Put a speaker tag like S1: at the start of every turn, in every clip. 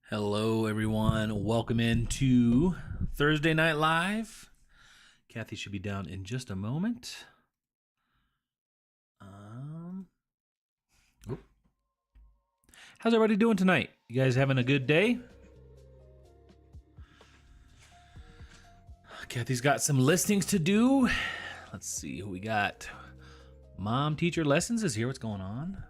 S1: Hello, everyone. Welcome into Thursday Night Live. Kathy should be down in just a moment. How's everybody doing tonight? You guys having a good day? Kathy's got some listings to do. Let's see who we got. Mom Teacher Lessons is here. What's going on?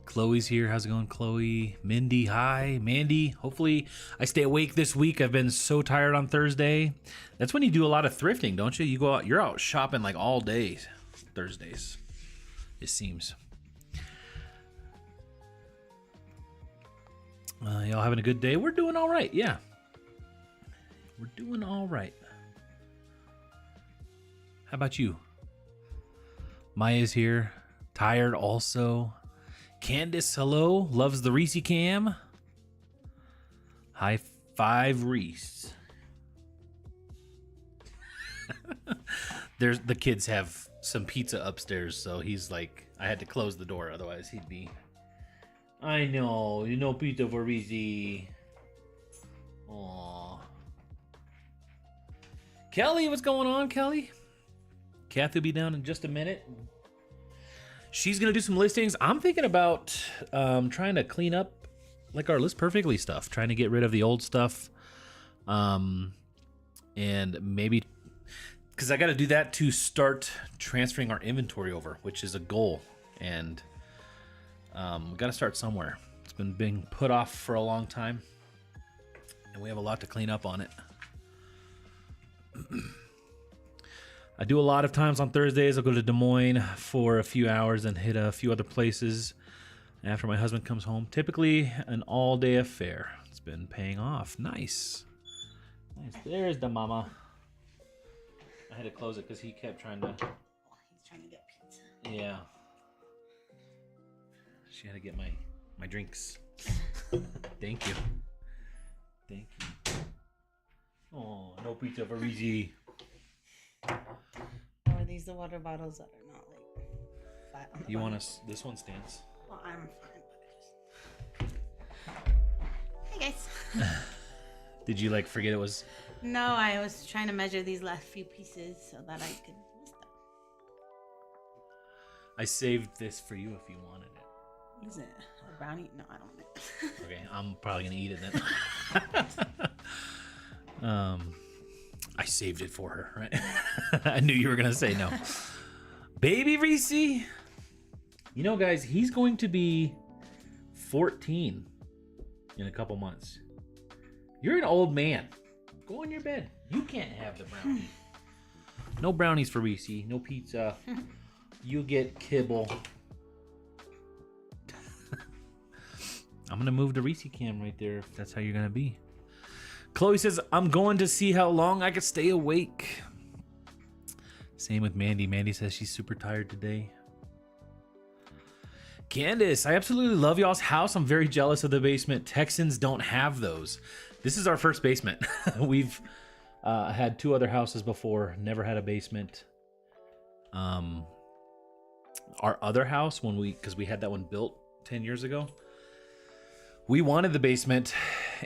S1: Chloe's here. How's it going, Chloe? Mindy, hi. Mandy, hopefully I stay awake this week. I've been so tired on Thursday. That's when you do a lot of thrifting, don't you? You go out, you're out shopping like all day Thursdays, it seems. Y'all having a good day? We're doing all right, yeah. We're doing all right. How about you? Maya's here. Tired also. Candace, hello. Loves the Reese cam. High five, Reese. The kids have some pizza upstairs, so he's like, I had to close the door, otherwise he'd be. I know, you know, pizza for Reese. Aww. Kelly, what's going on, Kelly? Kathy will be down in just a minute. She's gonna do some listings. I'm thinking about trying to clean up like our List Perfectly stuff, trying to get rid of the old stuff, and maybe because I got to do that to start transferring our inventory over, which is a goal, and we got to start somewhere. It's been being put off for a long time, and we have a lot to clean up on it. I do a lot of times on Thursdays. I'll go to Des Moines for a few hours and hit a few other places after my husband comes home. Typically an all-day affair. It's been paying off. Nice. Nice. There's the mama. I had to close it because he kept trying to...
S2: Oh, he's trying to get pizza.
S1: Yeah. She had to get my drinks. Thank you. Thank you. Oh, no pizza for Reezy.
S2: Or are these the water bottles that are not like flat on the
S1: You
S2: bottom?
S1: want us? This one stands.
S2: Well, I'm fine, but Hey guys.
S1: Did you like forget it was?
S2: No, I was trying to measure these last few pieces so that I could list them.
S1: I saved this for you if you wanted it.
S2: What is it? A brownie? No, I don't want it.
S1: Okay, I'm probably gonna eat it then. I saved it for her, right? I knew you were gonna say no. Baby Reese. You know, guys, he's going to be 14 in a couple months. You're an old man. Go in your bed. You can't have the brownie. No brownies for Reese. No pizza. You get kibble. I'm gonna move the Reese cam right there if that's how you're gonna be. Chloe says, I'm going to see how long I can stay awake. Same with Mandy. Mandy says she's super tired today. Candace, I absolutely love y'all's house. I'm very jealous of the basement. Texans don't have those. This is our first basement. We've had two other houses before, never had a basement. Our other house, because we had that one built 10 years ago, we wanted the basement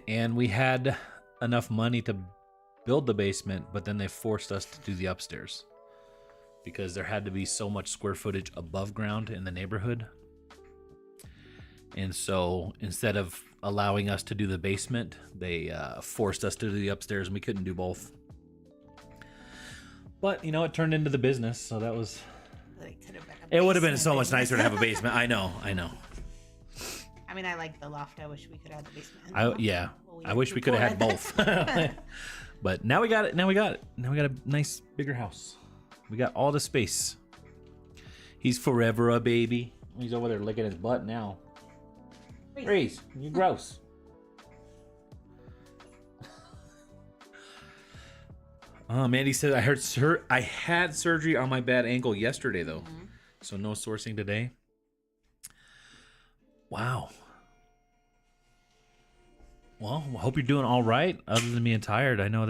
S1: and we had enough money to build the basement, but then they forced us to do the upstairs because there had to be so much square footage above ground in the neighborhood. And so instead of allowing us to do the basement, they forced us to do the upstairs, and we couldn't do both. But, you know, it turned into the business, so that was... It would have been so much nicer to have a basement. I know.
S2: I mean, I like the loft. I wish we could have the basement.
S1: Yeah.
S2: Well,
S1: I wish we could have had both. But now we got it. Now we got a nice bigger house. We got all the space. He's forever a baby. He's over there licking his butt now. Reese, you're gross. Mandy said I had surgery on my bad ankle yesterday though. Mm-hmm. So no sourcing today. Wow. Well, I hope you're doing all right, other than being tired. I know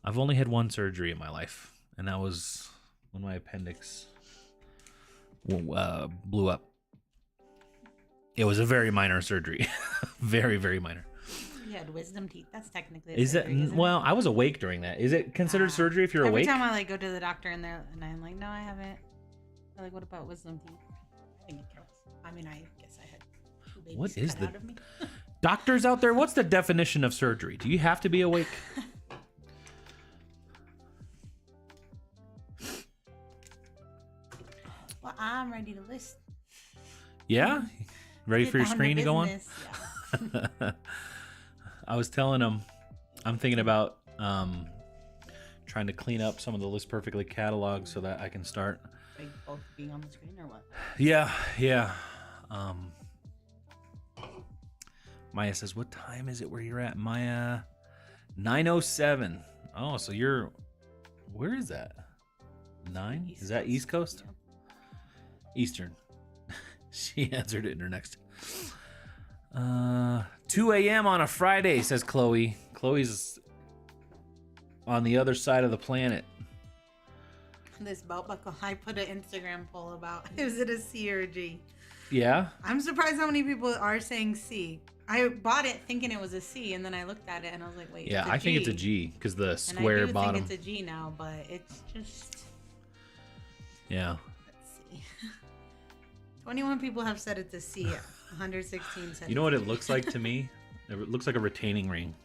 S1: I've only had one surgery in my life, and that was when my appendix blew up. It was a very minor surgery. Very, very minor.
S2: You had wisdom teeth. That's technically.
S1: Is it? Well, I was awake during that. Is it considered surgery if you're
S2: every
S1: awake?
S2: Every time I like go to the doctor and I'm like, no, I haven't. They're like, what about wisdom teeth? I think it counts. I mean, I guess I had 2 babies
S1: what is
S2: cut
S1: the
S2: out of me.
S1: doctors out there? What's the definition of surgery? Do you have to be awake?
S2: Well, I'm ready to list.
S1: Yeah, ready
S2: Get
S1: for your
S2: down
S1: screen to go on?
S2: Yeah.
S1: I was telling him I'm thinking about trying to clean up some of the List Perfectly catalogs so that I can start.
S2: Like both being on the screen or what?
S1: Yeah. Maya says, what time is it where you're at? Maya, 9:07. Oh, so you're, where is that? 9? Is that East Coast?
S2: Yeah.
S1: Eastern. She answered it in her next. 2 a.m. on a Friday, says Chloe. Chloe's on the other side of the planet.
S2: This belt buckle, I put an Instagram poll about, is it a C or a G?
S1: Yeah?
S2: I'm surprised how many people are saying C. I bought it thinking it was a C, and then I looked at it and I was like, wait,
S1: Yeah,
S2: it's a
S1: I think it's a
S2: G.
S1: G because the
S2: And
S1: square
S2: I do
S1: bottom.
S2: think it's a G now, but it's just,
S1: Yeah.
S2: let's see. 21 people have said it's a C. 116 said
S1: You know what it looks like to me? It looks like a retaining ring.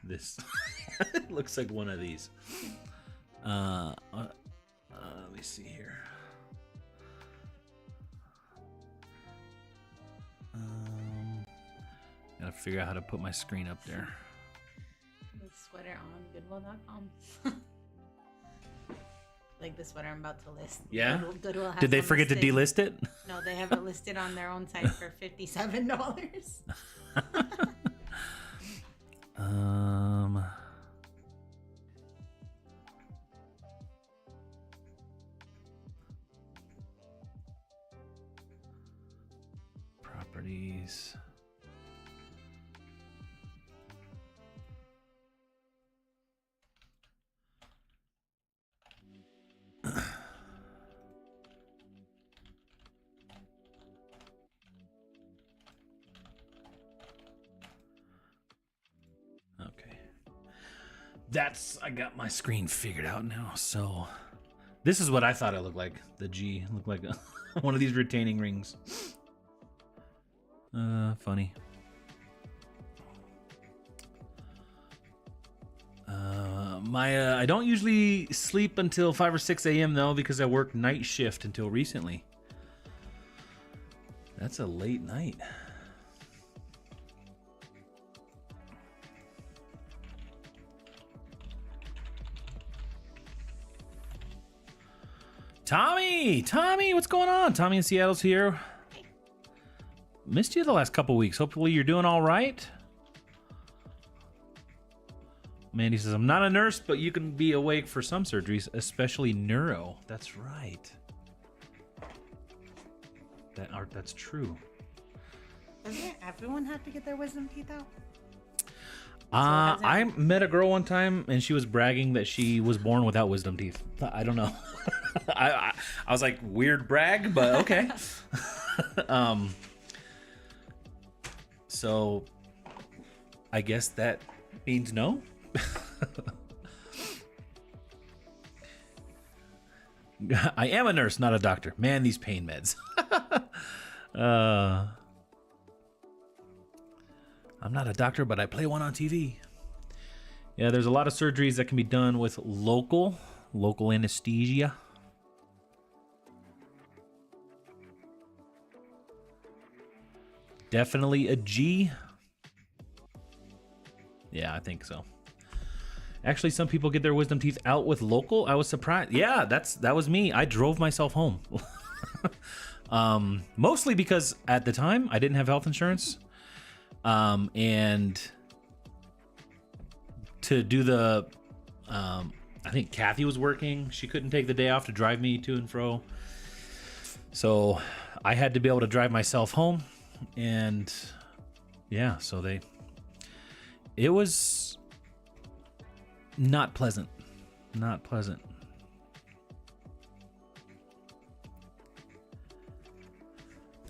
S1: This it looks like one of these. Let me see here. Gotta figure out how to put my screen up there.
S2: The sweater on Goodwill.com. Like the sweater I'm about to list.
S1: Yeah?
S2: Goodwill has
S1: Did they
S2: one
S1: forget to
S2: listed.
S1: delist it?
S2: No, they have it listed on their own site for $57.
S1: Properties. Okay. I got my screen figured out now. So this is what I thought it looked like. The G looked like one of these retaining rings. Funny. I don't usually sleep until 5 or 6 a.m. though because I work night shift until recently. That's a late night. Tommy, what's going on? Tommy in Seattle's here. Missed you the last couple weeks. Hopefully you're doing all right. Mandy says, I'm not a nurse, but you can be awake for some surgeries, especially neuro. That's right. That's true.
S2: Doesn't everyone have to get their wisdom teeth out?
S1: I met a girl one time and she was bragging that she was born without wisdom teeth. I don't know. I was like, weird brag, but okay. So I guess that means no. I am a nurse, not a doctor. Man, these pain meds. I'm not a doctor, but I play one on TV. Yeah, there's a lot of surgeries that can be done with local anesthesia. Definitely a G. Yeah, I think so. Actually, some people get their wisdom teeth out with local. I was surprised. Yeah, that was me. I drove myself home. Mostly because at the time I didn't have health insurance. And to do the, I think Kathy was working. She couldn't take the day off to drive me to and fro. So I had to be able to drive myself home. And yeah, so it was not pleasant. Not pleasant.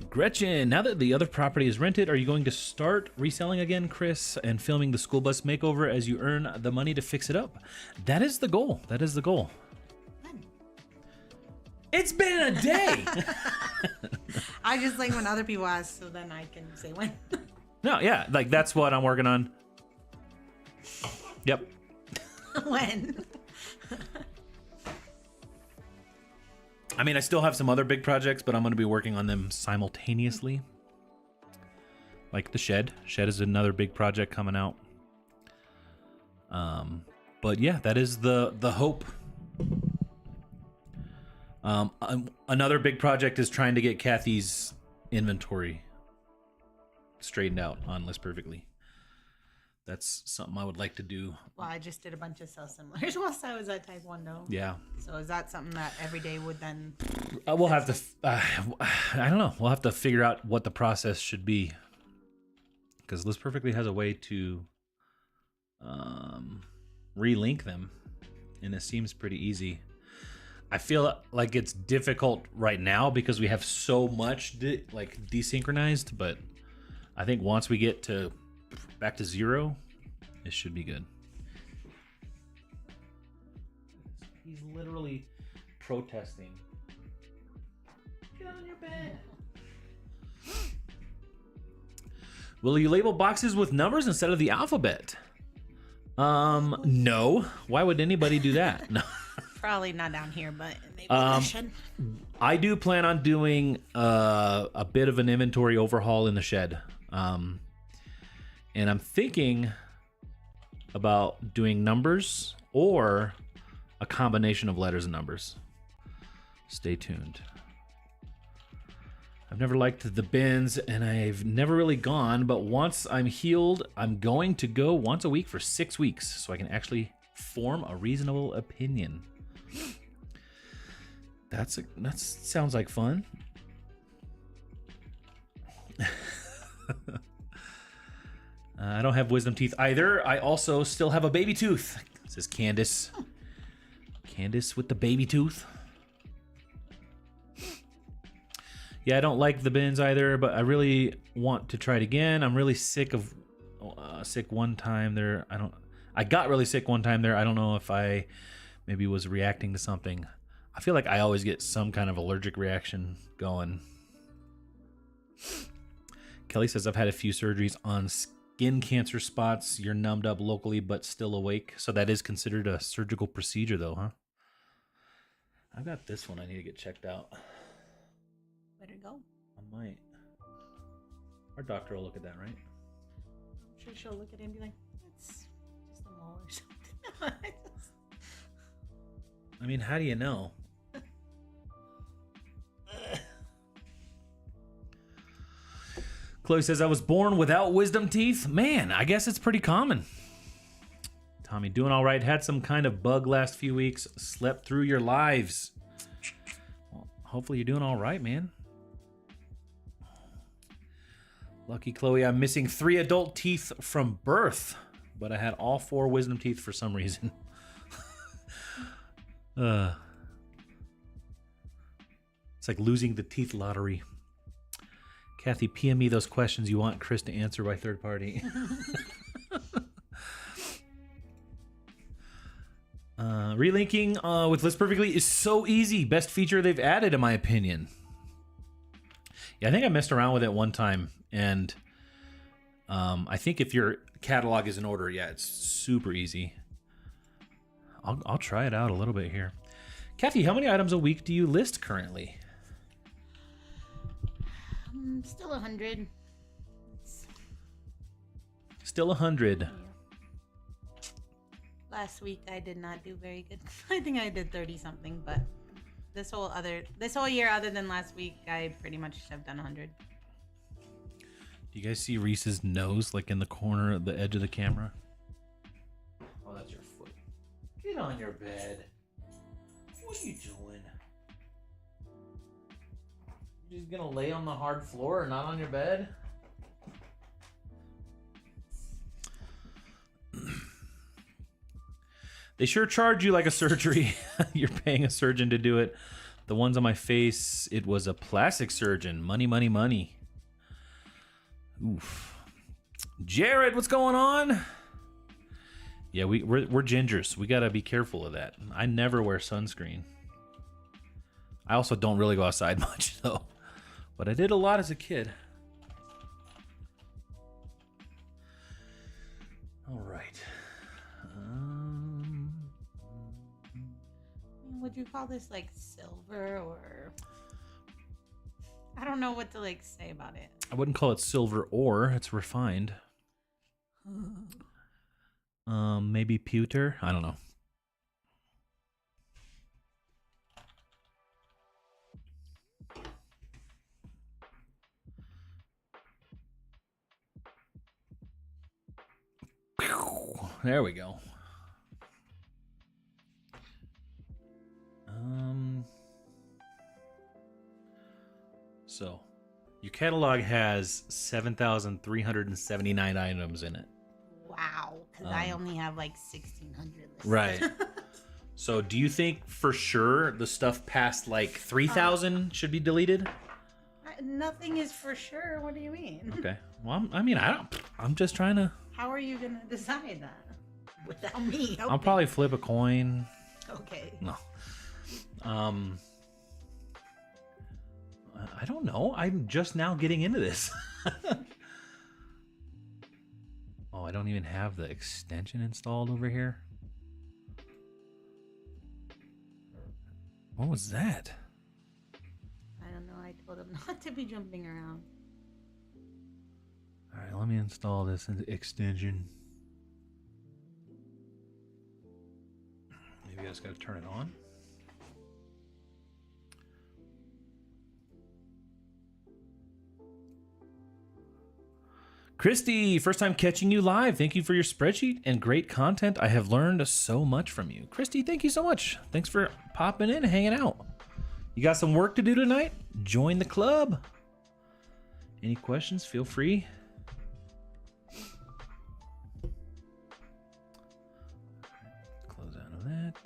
S1: Gretchen, now that the other property is rented, are you going to start reselling again, Chris, and filming the school bus makeover as you earn the money to fix it up? That is the goal. That is the goal.
S2: When?
S1: It's been a day.
S2: I just like when other people ask, so then I can say when.
S1: No, yeah, like that's what I'm working on. Yep.
S2: When?
S1: I mean, I still have some other big projects, but I'm going to be working on them simultaneously. Like the shed. Shed is another big project coming out. But yeah, that is the hope. Another big project is trying to get Kathy's inventory straightened out on List Perfectly. That's something I would like to do.
S2: Well, I just did a bunch of self-similars whilst I was at Taekwondo. though.
S1: Yeah.
S2: So is that something that every day would then...
S1: We'll have to... I don't know. We'll have to figure out what the process should be. Because List Perfectly has a way to relink them. And it seems pretty easy. I feel like it's difficult right now because we have so much desynchronized. But I think once we get to... back to 0, it should be good. He's literally protesting. Get on your bed. Will you label boxes with numbers instead of the alphabet? No. Why would anybody do that? No.
S2: Probably not down here, but maybe I should.
S1: I do plan on doing a bit of an inventory overhaul in the shed. And I'm thinking about doing numbers or a combination of letters and numbers. Stay tuned. I've never liked the bins and I've never really gone, but once I'm healed, I'm going to go once a week for 6 weeks so I can actually form a reasonable opinion. That sounds like fun. I don't have wisdom teeth either. I also still have a baby tooth. Says Candace. Candace with the baby tooth. Yeah, I don't like the bins either, but I really want to try it again. I'm really sick one time there. I got really sick one time there. I don't know if I maybe was reacting to something. I feel like I always get some kind of allergic reaction going. Kelly says I've had a few surgeries on skin cancer spots. You're numbed up locally but still awake. So that is considered a surgical procedure though, huh? I've got this one I need to get checked out.
S2: Better go.
S1: I might. Our doctor will look at that, right?
S2: I'm sure she'll look at it and be like, it's just a mole or something.
S1: I mean, how do you know? Chloe says, I was born without wisdom teeth. Man, I guess it's pretty common. Tommy, doing all right. Had some kind of bug last few weeks. Slept through your lives. Well, hopefully you're doing all right, man. Lucky Chloe, I'm missing 3 adult teeth from birth, but I had all 4 wisdom teeth for some reason. It's like losing the teeth lottery. Kathy, PM me those questions you want Chris to answer by third party. Relinking with List Perfectly is so easy. Best feature they've added, in my opinion. Yeah, I think I messed around with it one time, and I think if your catalog is in order, yeah, it's super easy. I'll try it out a little bit here. Kathy, how many items a week do you list currently?
S2: Still 100.
S1: Still 100.
S2: Yeah. Last week I did not do very good. I think I did 30 something, but this whole year, other than last week, I pretty much have done 100.
S1: Do you guys see Reese's nose like in the corner of the edge of the camera? Oh, that's your foot. Get on your bed. What are you doing? You're just gonna lay on the hard floor and not on your bed? They sure charge you like a surgery. You're paying a surgeon to do it. The ones on my face, it was a plastic surgeon. Money, money, money. Oof. Jared, what's going on? Yeah, we're gingers. We gotta be careful of that. I never wear sunscreen. I also don't really go outside much though, but I did a lot as a kid. All right.
S2: Would you call this like silver or? I don't know what to like say about it.
S1: I wouldn't call it silver ore. It's refined. Maybe pewter. I don't know. There we go. So your catalog has 7,379 items in it.
S2: Wow, because I only have like 1,600 listed.
S1: Right. So do you think for sure the stuff past like 3,000 should be deleted?
S2: Nothing is for sure. What do you mean?
S1: Okay. Well, I'm just trying to.
S2: How are you gonna decide that without me?
S1: I'll probably flip a coin.
S2: Okay.
S1: No. I don't know. I'm just now getting into this. Oh, I don't even have the extension installed over here. What was that?
S2: I don't know. I told him not to be jumping around.
S1: All right, let me install this extension. Maybe I just got to turn it on. Christy, first time catching you live. Thank you for your spreadsheet and great content. I have learned so much from you. Christy, thank you so much. Thanks for popping in and hanging out. You got some work to do tonight? Join the club. Any questions? Feel free. Close out of that.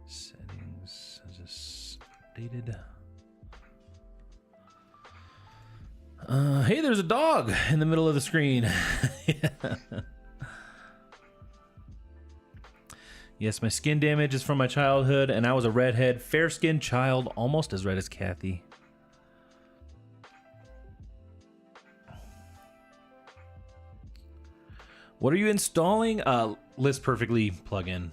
S1: Settings. Is this updated? Hey, there's a dog in the middle of the screen. Yeah. Yes, my skin damage is from my childhood, and I was a redhead, fair-skinned child, almost as red as Kathy. What are you installing? List Perfectly plugin.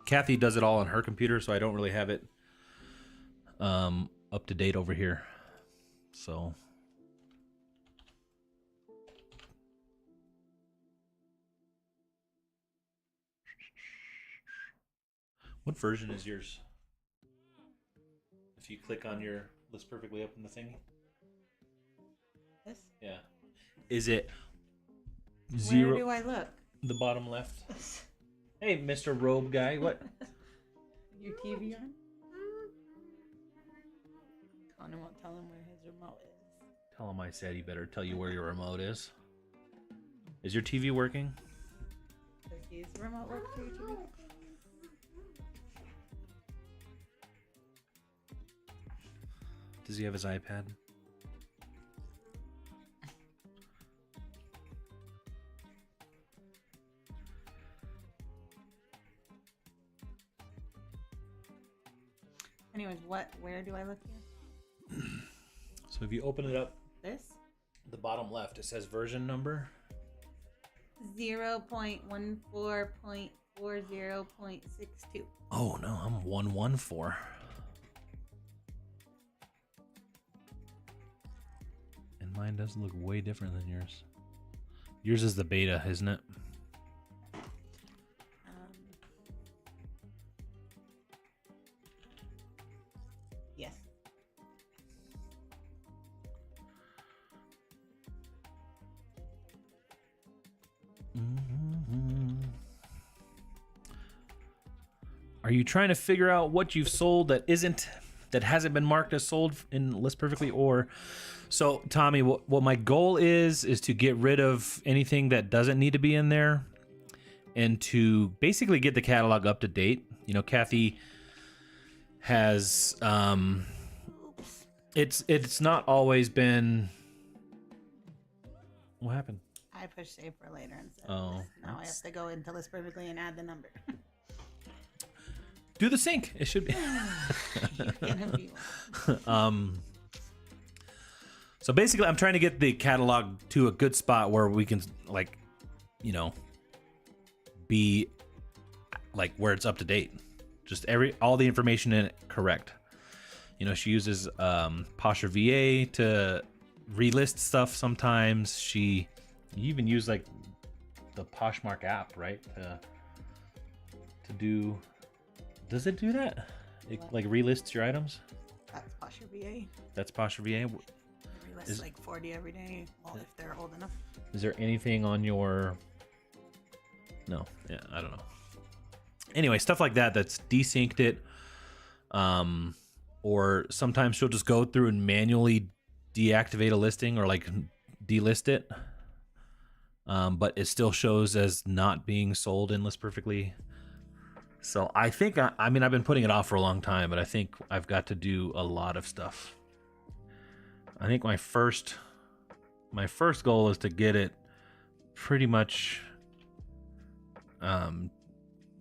S1: Kathy does it all on her computer, so I don't really have it up to date over here. So. What version is yours? If you click on your List Perfectly up in the thingy.
S2: This?
S1: Yeah. Is it 0?
S2: Where do I look?
S1: The bottom left. Hey, Mr. Robe Guy. What?
S2: Your TV on? Connor won't tell him where his remote is.
S1: Tell him I said he better tell you where your remote is. Is your TV working?
S2: Does his remote work for your TV?
S1: Does he have his iPad?
S2: Anyways, where do I look here?
S1: So if you open it up,
S2: This?
S1: the bottom left, it says version number.
S2: 0.14.40.62.
S1: Oh no, I'm 114. And mine does look way different than yours. Yours is the beta, isn't it?
S2: Yes.
S1: Are you trying to figure out what you've sold that hasn't been marked as sold in List Perfectly? Or so Tommy, what my goal is to get rid of anything that doesn't need to be in there and to basically get the catalog up to date. You know, Kathy has
S2: Oops.
S1: it's not always been. What happened?
S2: I pushed save for later instead.
S1: Oh,
S2: Now I have to go into List Perfectly and add the number.
S1: Do the sync. It should be.
S2: You're gonna be
S1: So basically, I'm trying to get the catalog to a good spot where we can, like, you know, be like where it's up to date. Just all the information in it correct. You know, she uses Posture VA to relist stuff sometimes. You even use like the Poshmark app, right? To do. Does it do that? It like relists your items?
S2: That's Posture VA.
S1: That's Posture VA.
S2: Relist like 40 every day, well, if they're old enough.
S1: Is there anything on your... No, yeah, I don't know. Anyway, stuff like that that's desynced it. Or sometimes she'll just go through and manually deactivate a listing or like delist it. But it still shows as not being sold in List Perfectly. So I think, I mean, I've been putting it off for a long time, but I think I've got to do a lot of stuff. I think my first goal is to get it pretty much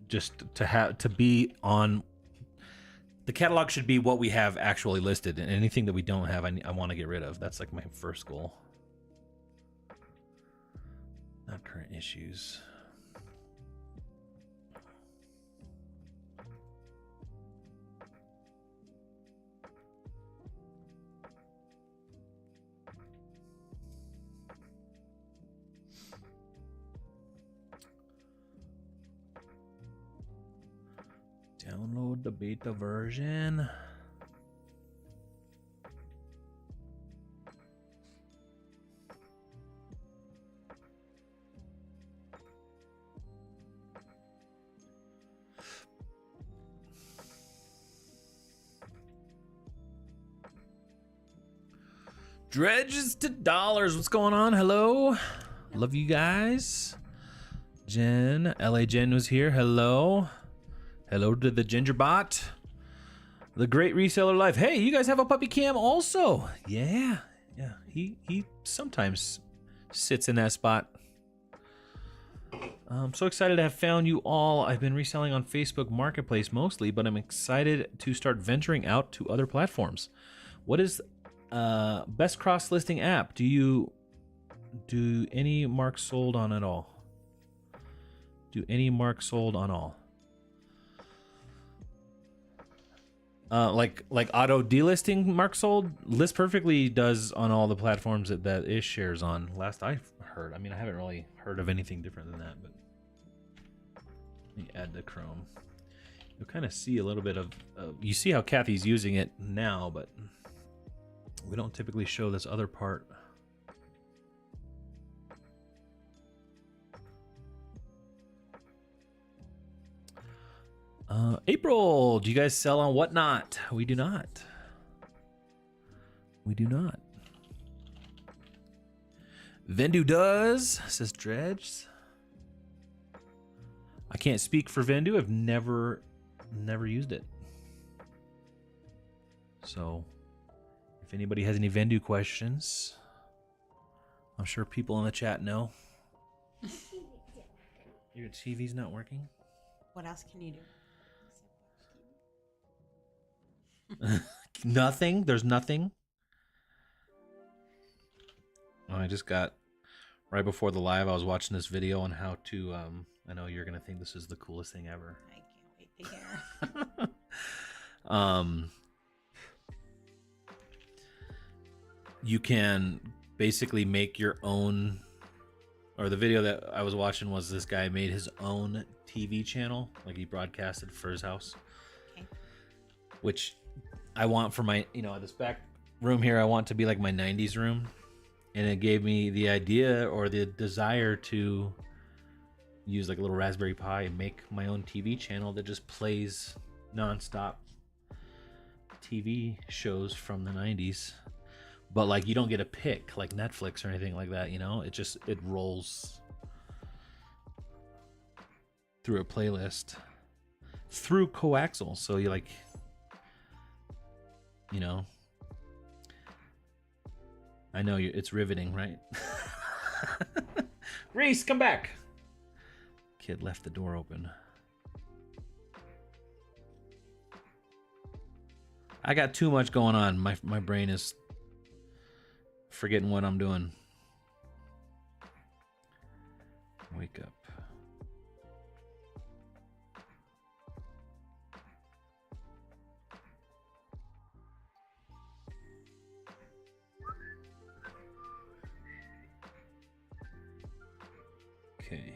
S1: just to be on the catalog. Should be what we have actually listed, and anything that we don't have I want to get rid of. That's like my first goal. Not current issues. Download the beta version. Dredges to dollars. What's going on? Hello. Love you guys. Jen. LA Jen was here. Hello. Hello to the Gingerbot. The Great Reseller Life. Hey, you guys have a puppy cam also. Yeah. Yeah. He sometimes sits in that spot. I'm so excited to have found you all. I've been reselling on Facebook Marketplace mostly, but I'm excited to start venturing out to other platforms. What is best cross-listing app? Do any marks sold on at all? Do any marks sold on all? Like auto delisting mark sold, List Perfectly does on all the platforms that it shares on. Last I heard, I mean, I haven't really heard of anything different than that. But let me add the Chrome. You'll kind of see a little bit of. You see how Kathy's using it now, but we don't typically show this other part. April, do you guys sell on Whatnot? We do not. We do not. Vendu does, says Dredge. I can't speak for Vendu. I've never used it. So, if anybody has any Vendu questions, I'm sure people in the chat know. Your TV's not working?
S2: What else can you do?
S1: Nothing. There's nothing. Oh, I just got right before the live. I was watching this video on how to. I know you're gonna think this is the coolest thing ever.
S2: I can't wait to hear.
S1: You can basically make your own. Or the video that I was watching was this guy made his own TV channel, like he broadcasted for his house,
S2: Okay.
S1: which I want for my, this back room here, I want to be like my 90s room. And it gave me the idea or the desire to use like a little Raspberry Pi and make my own TV channel that just plays nonstop TV shows from the 90s. But like you don't get a pick like Netflix or anything like that, it rolls through a playlist through coaxial. So you like you know, I know you. It's riveting, right? Reese, come back. Kid left the door open. I got too much going on. My brain is forgetting what I'm doing. Wake up. Okay.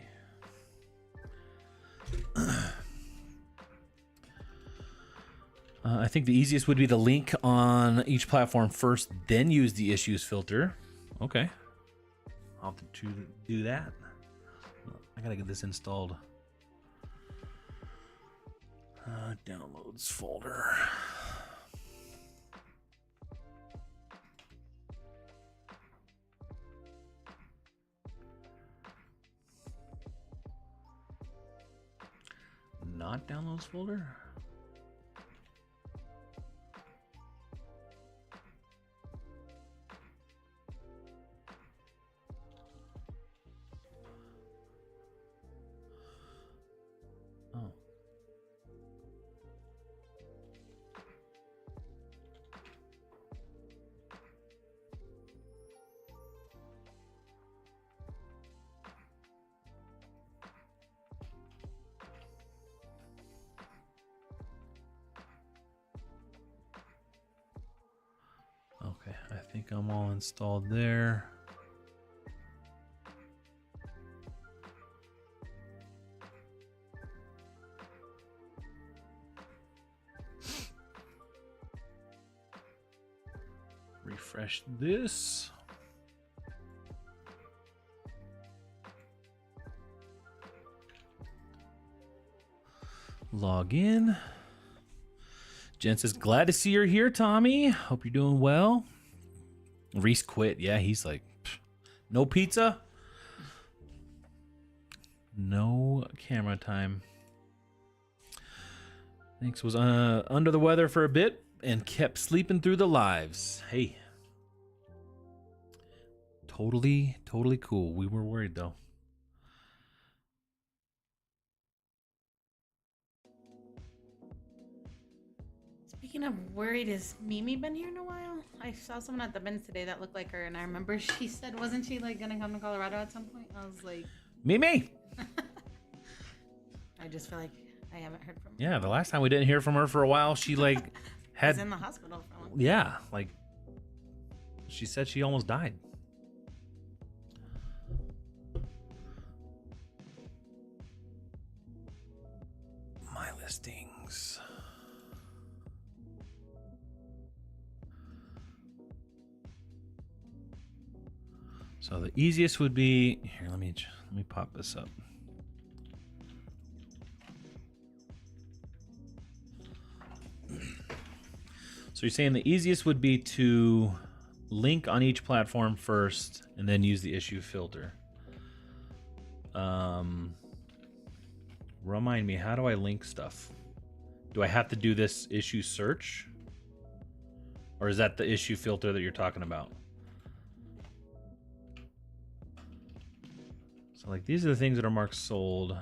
S1: I think the easiest would be the link on each platform first, then use the issues filter. Okay. I'll have to do that. I gotta get this installed. Downloads folder. Not downloads folder? Oh. Okay, I think I'm all installed there. Refresh this. Log in. Jen says, glad to see you're here, Tommy. Hope you're doing well. Reese quit. Yeah, he's like, no pizza? No camera time. Thanks. Was under the weather for a bit and kept sleeping through the lives. Hey. Totally cool. We were worried, though.
S2: Speaking of worried, has Mimi been here in a while? I saw someone at the bins today that looked like her, and I remember she said, wasn't she like gonna come to Colorado at some point? I was like,
S1: Mimi!
S2: I just feel like I haven't heard from her.
S1: Yeah, the last time we didn't hear from her for a while, she like had
S2: Was in the hospital for a long time.
S1: Yeah, like she said she almost died. My listings. So the easiest would be here. Let me pop this up. So you're saying the easiest would be to link on each platform first and then use the issue filter. Remind me, how do I link stuff? Do I have to do this issue search? Or is that the issue filter that you're talking about? So like these are the things that are marked sold.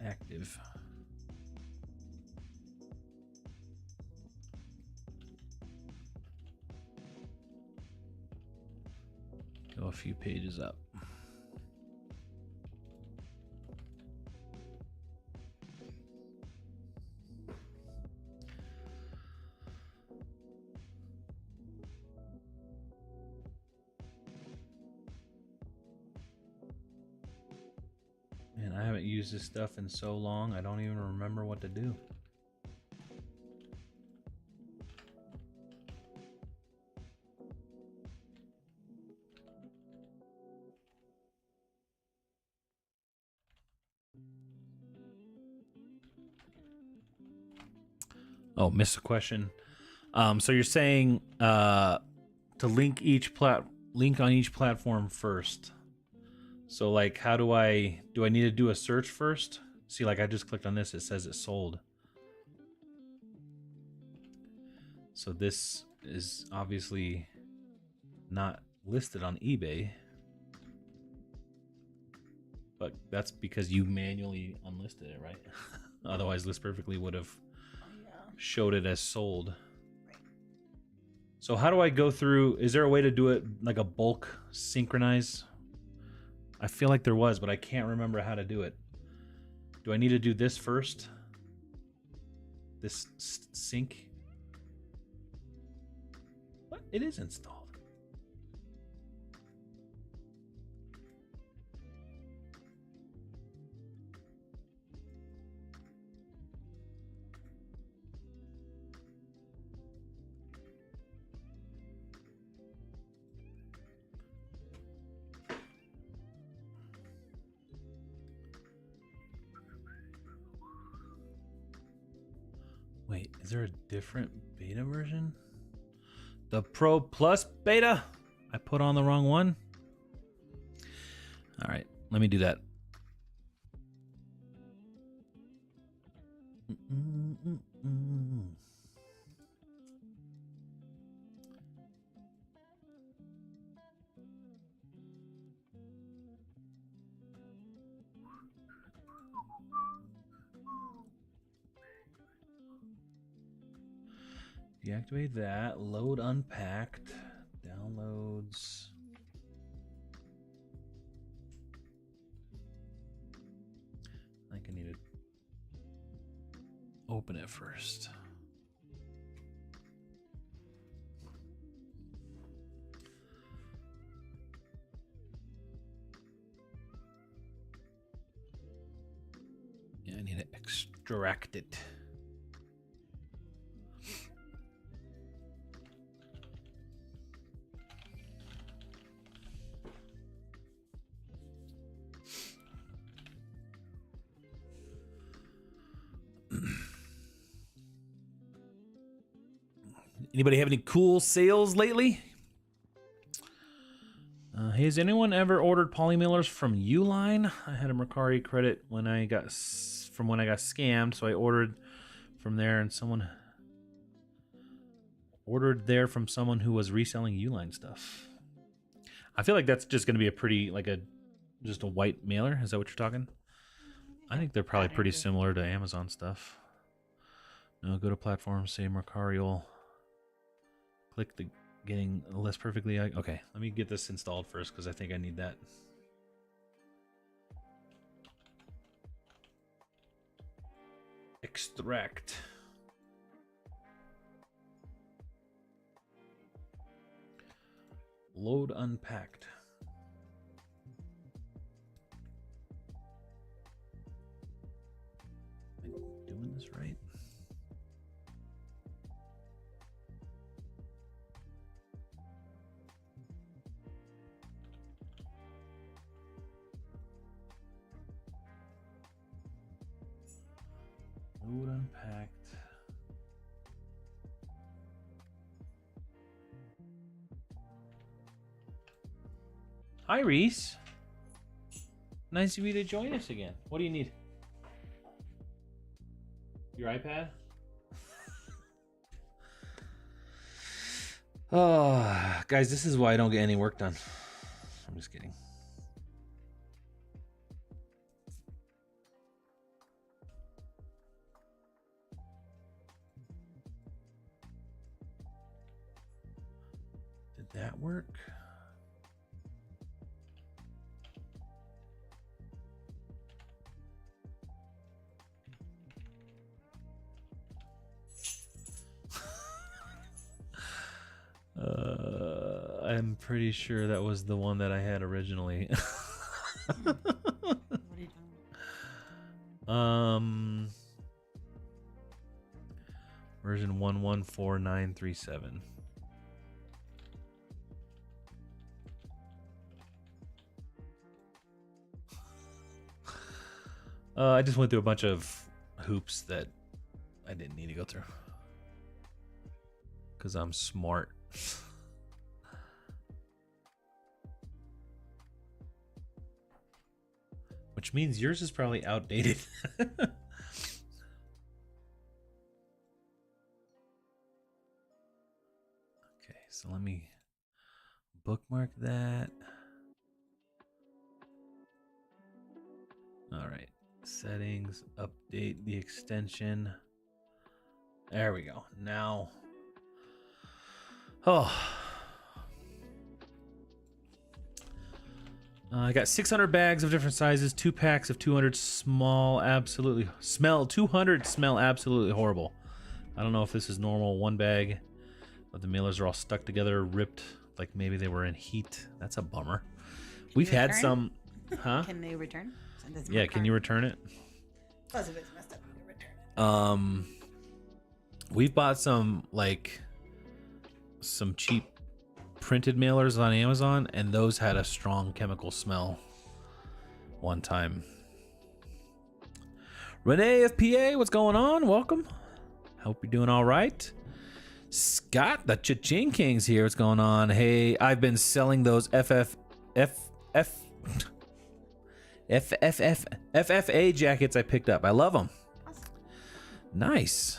S1: Active. Go a few pages up. Man, I haven't used this stuff in so long, I don't even remember what to do. Oh, missed a question. So you're saying to link on each platform first. So like, how do I need to do a search first? See, like I just clicked on this, it says it sold. So this is obviously not listed on eBay, but that's because you manually unlisted it, right? Otherwise List Perfectly would have showed it as sold. So how do I go through? Is there a way to do it like a bulk synchronize? I feel like there was, but I can't remember how to do it. Do I need to do this first? This sync? What? It is installed. Wait, is there a different beta version? The Pro Plus beta? I put on the wrong one. All right, let me do that. Deactivate that. Load unpacked. Downloads. I think I need to open it first. Yeah, I need to extract it. Anybody have any cool sales lately? Hey, has anyone ever ordered polymillers from Uline? I had a Mercari credit when I got scammed, so I ordered from there, and someone ordered there from someone who was reselling Uline stuff. I feel like that's just going to be a pretty just a white mailer. Is that what you're talking? I think they're probably pretty similar to Amazon stuff. No, go to platform, say Mercari. Click the getting List Perfectly. Okay, let me get this installed first because I think I need that. Extract. Load unpacked. Am I doing this right? Load unpacked. Hi, Reese. Nice of you to join us again. What do you need? Your iPad? Oh, guys, this is why I don't get any work done. I'm just kidding. Did that work? I'm pretty sure that was the one that I had originally.
S2: What are you talking about?
S1: Version 114937. I just went through a bunch of hoops that I didn't need to go through. Because I'm smart. which means yours is probably outdated. Okay, so let me bookmark that. All right, settings, update the extension. There we go. Now, I got 600 bags of different sizes, 2 packs of 200 small, absolutely smell 200 smell absolutely horrible. I don't know if this is normal, 1 bag, but the mailers are all stuck together, ripped, like maybe they were in heat. That's a bummer. We've had some, huh?
S2: Can they return?
S1: Yeah, can you return it?
S2: Plus, if it's messed up, you can return it.
S1: We've bought some cheap printed mailers on Amazon, and those had a strong chemical smell one time. Renee of PA, what's going on? Welcome. Hope you're doing all right. Scott, the Cha-Ching King's here. What's going on? Hey, I've been selling those FFA jackets I picked up. I love them.
S2: Awesome.
S1: Nice.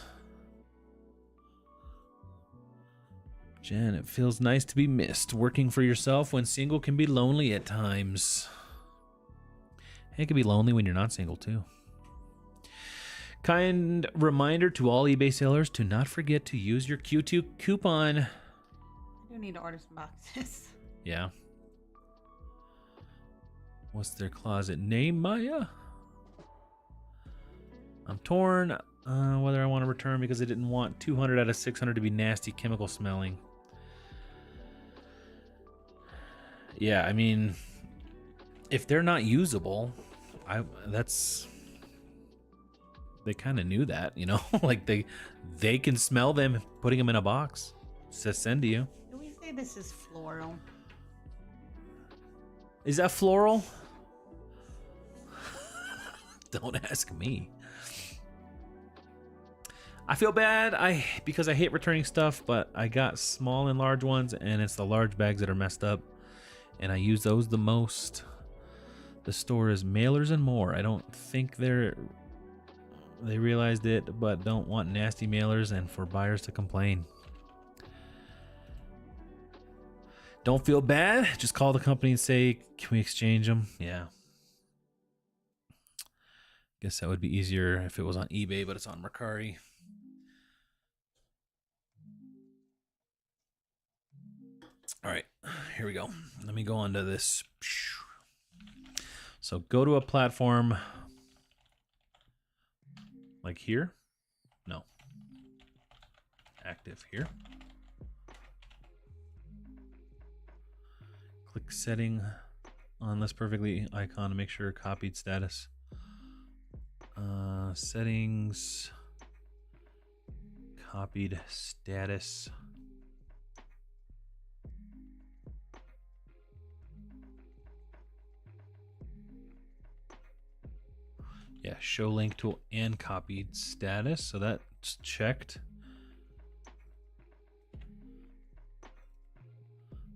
S1: Jen, it feels nice to be missed. Working for yourself when single can be lonely at times. It can be lonely when you're not single too. Kind reminder to all eBay sellers to not forget to use your Q2 coupon.
S2: I do need to order some boxes.
S1: Yeah. What's their closet name, Maya? I'm torn whether I want to return because I didn't want 200 out of 600 to be nasty chemical smelling. Yeah, I mean, if they're not usable, they kind of knew that, you know, like they can smell them putting them in a box to send to you.
S2: Do we say this is floral?
S1: Is that floral? Don't ask me. I feel bad because I hate returning stuff, but I got small and large ones, and it's the large bags that are messed up, and I use those the most. The store is Mailers and More. I don't think they realized it, but don't want nasty mailers and for buyers to complain. Don't feel bad. Just call the company and say, can we exchange them? Yeah. Guess that would be easier if it was on eBay, but it's on Mercari. All right, here we go. Let me go on to this. So go to a platform like here. No. Active here. Click setting on this perfectly icon to make sure copied status. Settings. Copied status. Yeah, show link tool and copied status. So that's checked.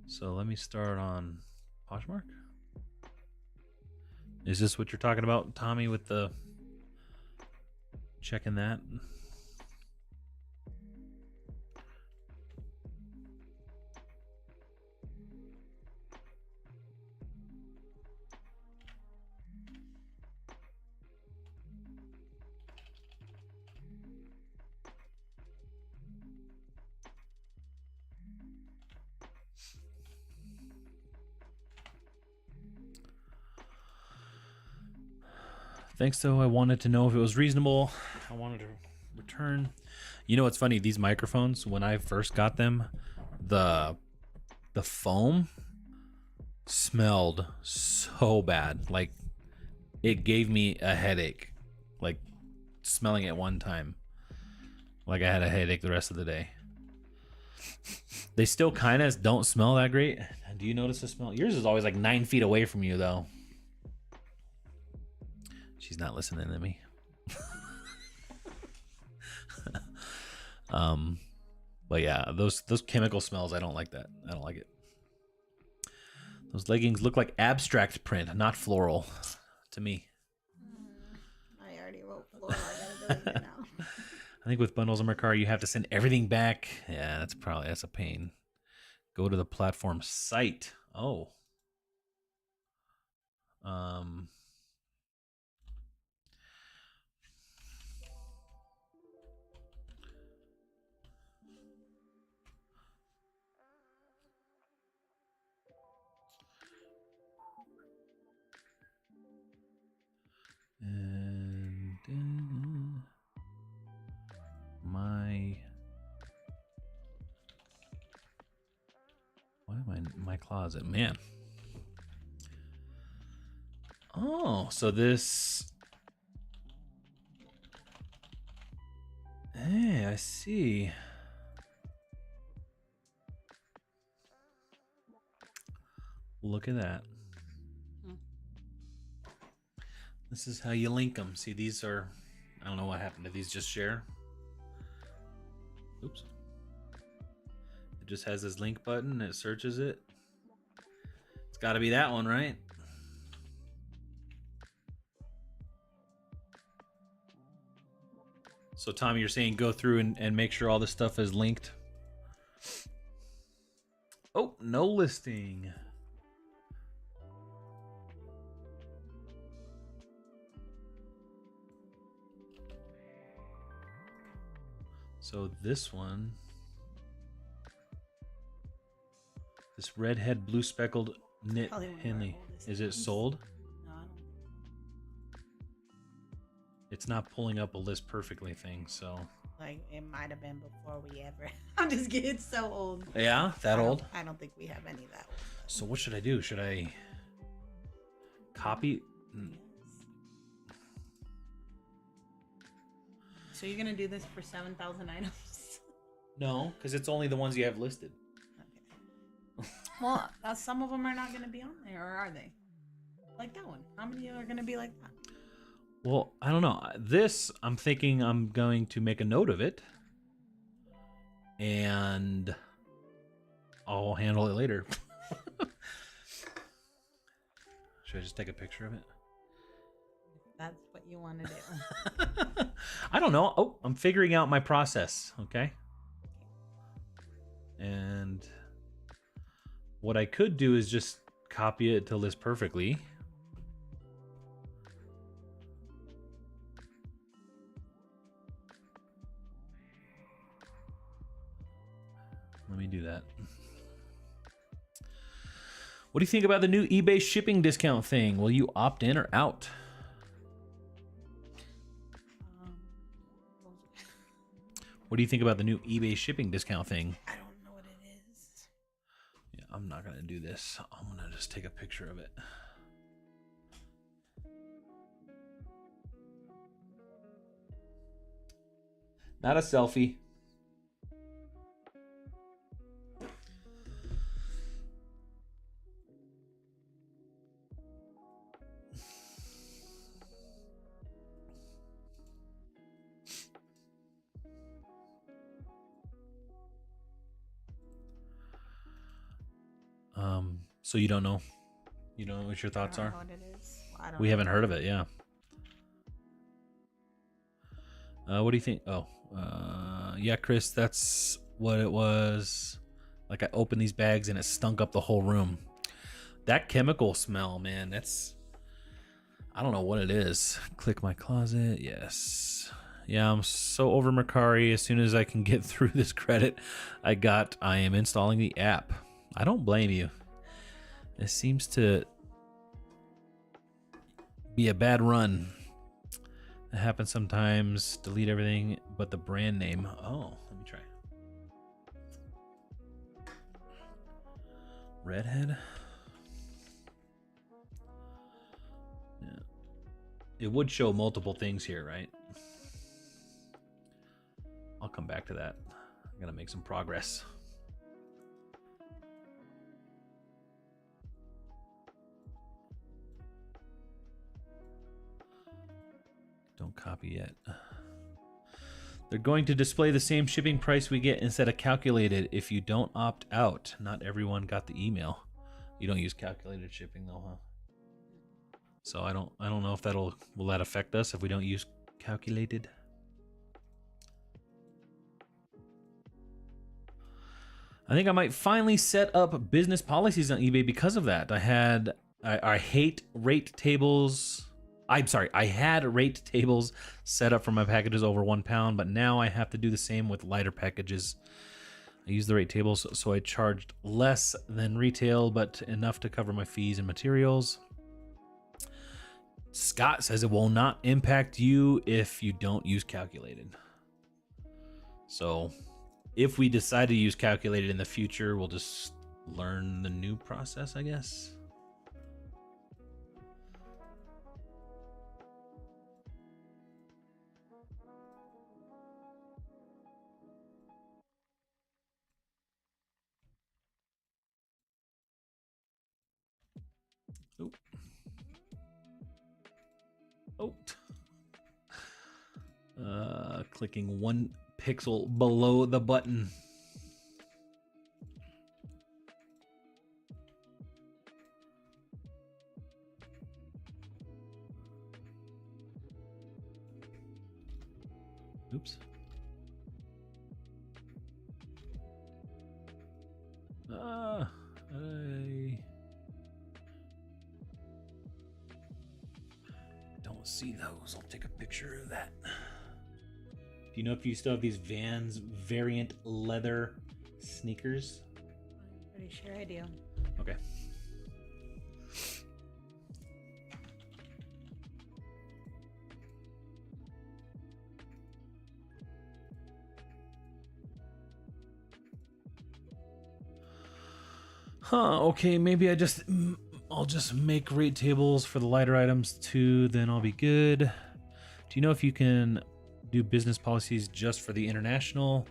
S1: So let me start on Poshmark. Is this what you're talking about, Tommy, with the checking that? Thanks, though. I wanted to know if it was reasonable. I wanted to return. You know what's funny? These microphones, when I first got them, the foam smelled so bad. Like, it gave me a headache. Like, smelling it one time. Like, I had a headache the rest of the day. They still kind of don't smell that great. Do you notice the smell? Yours is always like 9 feet away from you, though. She's not listening to me. But yeah, those chemical smells, I don't like that. I don't like it. Those leggings look like abstract print, not floral to me.
S2: believe it now.
S1: I think with bundles on Mercari, you have to send everything back. Yeah, that's a pain. Go to the platform site. Oh. Um. And why am I in my closet, man? Oh, so this. Hey, I see. Look at that. This is how you link them. See, these are. I don't know what happened. Did these just share? Oops. It just has this link button. It searches it. It's got to be that one, right? So, Tommy, you're saying go through and make sure all this stuff is linked. Oh, no listing. So this one, this redhead blue speckled knit Henley, is it sold?
S2: No, I don't.
S1: It's not pulling up a list perfectly thing, so.
S2: Like, it might have been before we ever. I'm just kidding. It's so old.
S1: Yeah, that old?
S2: I don't think we have any of that old.
S1: So what should I do? Should I copy?
S2: So you're gonna do this for 7,000 items?
S1: No, because it's only the ones you have listed.
S2: Okay. Well, some of them are not gonna be on there, or are they? Like that one. How many are gonna be like that?
S1: Well, I don't know. This, I'm thinking I'm going to make a note of it. And I'll handle it later. Should I just take a picture of it?
S2: That's what you want to do.
S1: I don't know. Oh, I'm figuring out my process, okay? And what I could do is just copy it to list perfectly. Let me do that. What do you think about the new eBay shipping discount thing? Will you opt in or out? What do you think about the new eBay shipping discount thing?
S2: I don't know what it is.
S1: Yeah, I'm not gonna do this. I'm gonna just take a picture of it. Not a selfie. So you don't know? You don't know what your thoughts are?
S2: I don't know what it is. Well,
S1: We haven't heard of it, yeah. What do you think? Oh, yeah, Chris, that's what it was. Like I opened these bags and it stunk up the whole room. That chemical smell, man, I don't know what it is. Click my closet, yes. Yeah, I'm so over Mercari. As soon as I can get through this credit I am installing the app. I don't blame you. It seems to be a bad run. It happens sometimes. Delete everything but the brand name. Oh, let me try. Redhead. Yeah. It would show multiple things here, right? I'll come back to that. I'm gonna make some progress. Don't copy yet. They're going to display the same shipping price we get instead of calculated if you don't opt out. Not everyone got the email. You don't use calculated shipping though, huh? So I don't know if will that affect us if we don't use calculated? I think I might finally set up business policies on eBay because of that. I hate rate tables. I'm sorry, I had rate tables set up for my packages over £1, but now I have to do the same with lighter packages. I use the rate tables, so I charged less than retail, but enough to cover my fees and materials. Scott says it will not impact you if you don't use calculated. So if we decide to use calculated in the future, we'll just learn the new process, I guess. Oh. Oh. Clicking 1 pixel below the button. Oops. I don't see those. I'll take a picture of that. Do you know if you still have these Vans variant leather sneakers?
S2: I'm pretty sure I do.
S1: Okay. Okay, maybe I'll just make rate tables for the lighter items too, then I'll be good. Do you know if you can do business policies just for the international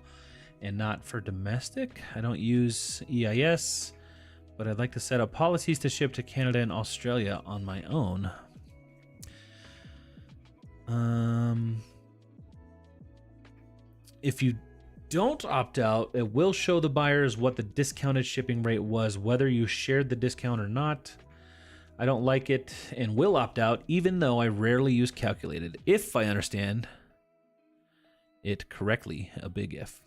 S1: and not for domestic? I don't use EIS, but I'd like to set up policies to ship to Canada and Australia on my own. If you don't opt out, it will show the buyers what the discounted shipping rate was, whether you shared the discount or not. I don't like it and will opt out, even though I rarely use calculated, if I understand it correctly. A big if.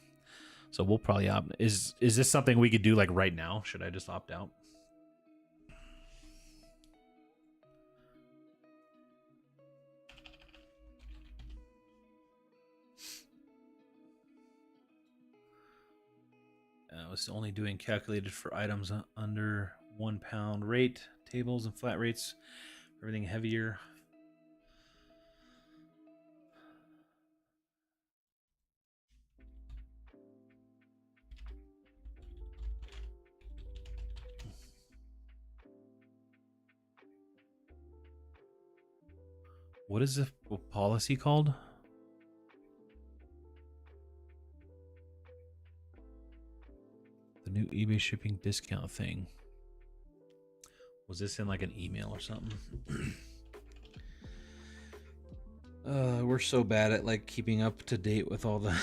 S1: So we'll probably opt. Is this something we could do like right now? Should I just opt out? I was only doing calculated for items under £1 rate, tables and flat rates, everything heavier. What is the policy called? The new eBay shipping discount thing. Was this in like an email or something? We're so bad at like keeping up to date with all the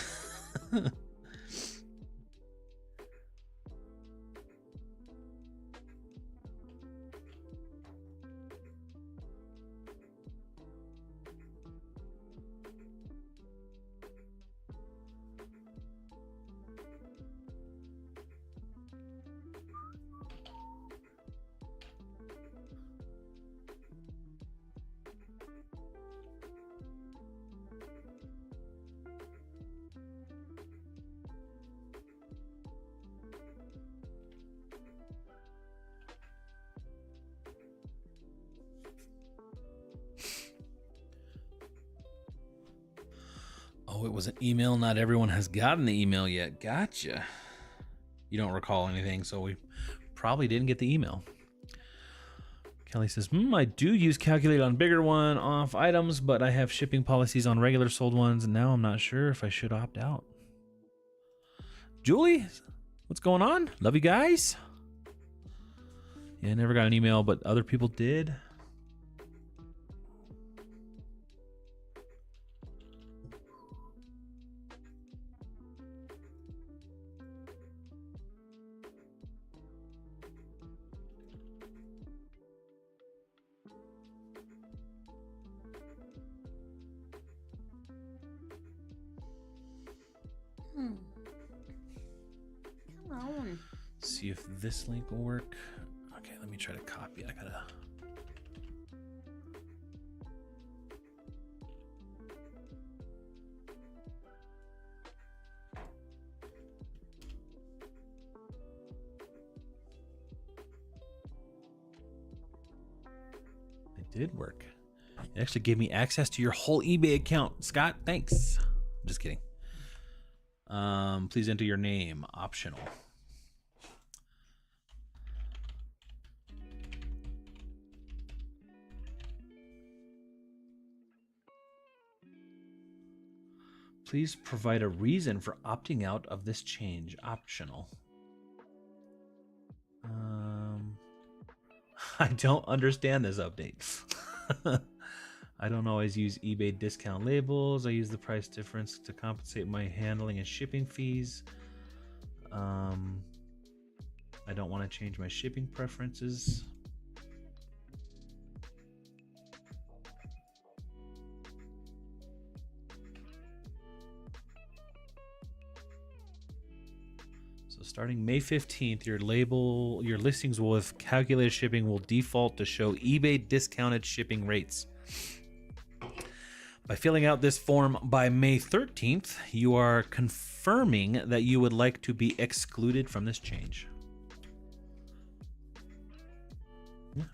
S1: Oh, it was an email. Not everyone has gotten the email yet. Gotcha. You don't recall anything, so we probably didn't get the email. Kelly says, I do use calculate on bigger one-off items, but I have shipping policies on regular sold ones, and now I'm not sure if I should opt out. Julie, what's going on? Love you guys. Yeah, I never got an email, but other people did.
S2: Come on.
S1: See if this link will work. Okay, let me try to copy it. I gotta. It did work. It actually gave me access to your whole eBay account. Scott, thanks. I'm just kidding. Please enter your name. Optional. Please provide a reason for opting out of this change. Optional. I don't understand this update. I don't always use eBay discount labels. I use the price difference to compensate my handling and shipping fees. I don't want to change my shipping preferences. So starting May 15th, your listings with calculated shipping will default to show eBay discounted shipping rates. By filling out this form by May 13th, you are confirming that you would like to be excluded from this change. Yeah.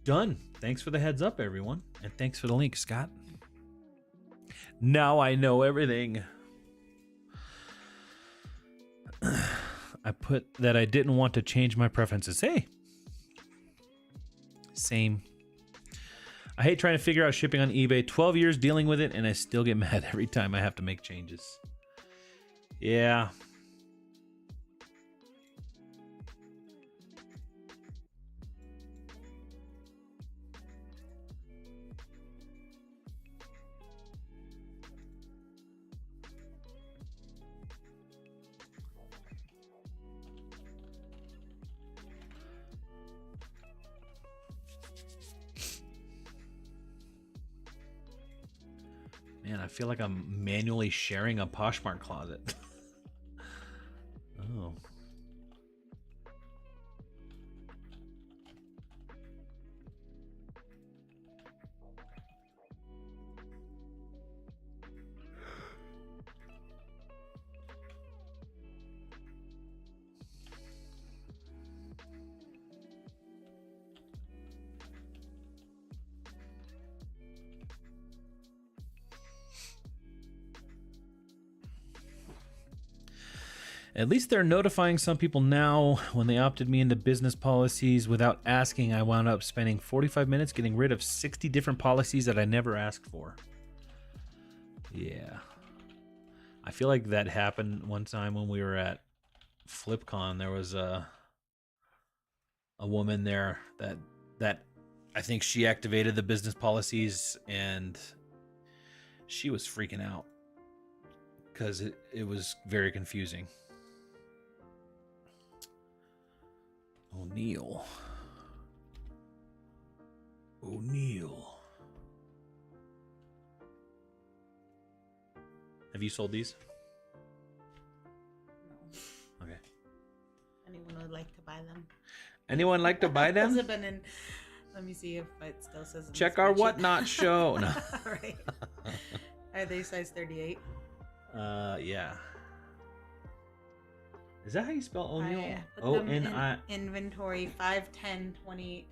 S1: Done. Thanks for the heads up, everyone. And thanks for the link, Scott. Now I know everything. I put that I didn't want to change my preferences. Hey. Same. I hate trying to figure out shipping on eBay. 12 years dealing with it, and I still get mad every time I have to make changes. Yeah. Man, I feel like I'm manually sharing a Poshmark closet. Oh. At least they're notifying some people now. When they opted me into business policies without asking, I wound up spending 45 minutes getting rid of 60 different policies that I never asked for. Yeah. I feel like that happened one time when we were at FlipCon. There was a woman there that I think she activated the business policies, and she was freaking out because it was very confusing. O'Neill. Have you sold these?
S2: No.
S1: Okay.
S2: Anyone would like to buy them?
S1: Anyone like to buy them?
S2: Those have been in. Let me see if it still says.
S1: Check our whatnot show. No.
S2: Right. Are they size 38?
S1: Yeah. Is that how you spell O'Neill?
S2: O-N-I. Inventory 5/10/2020.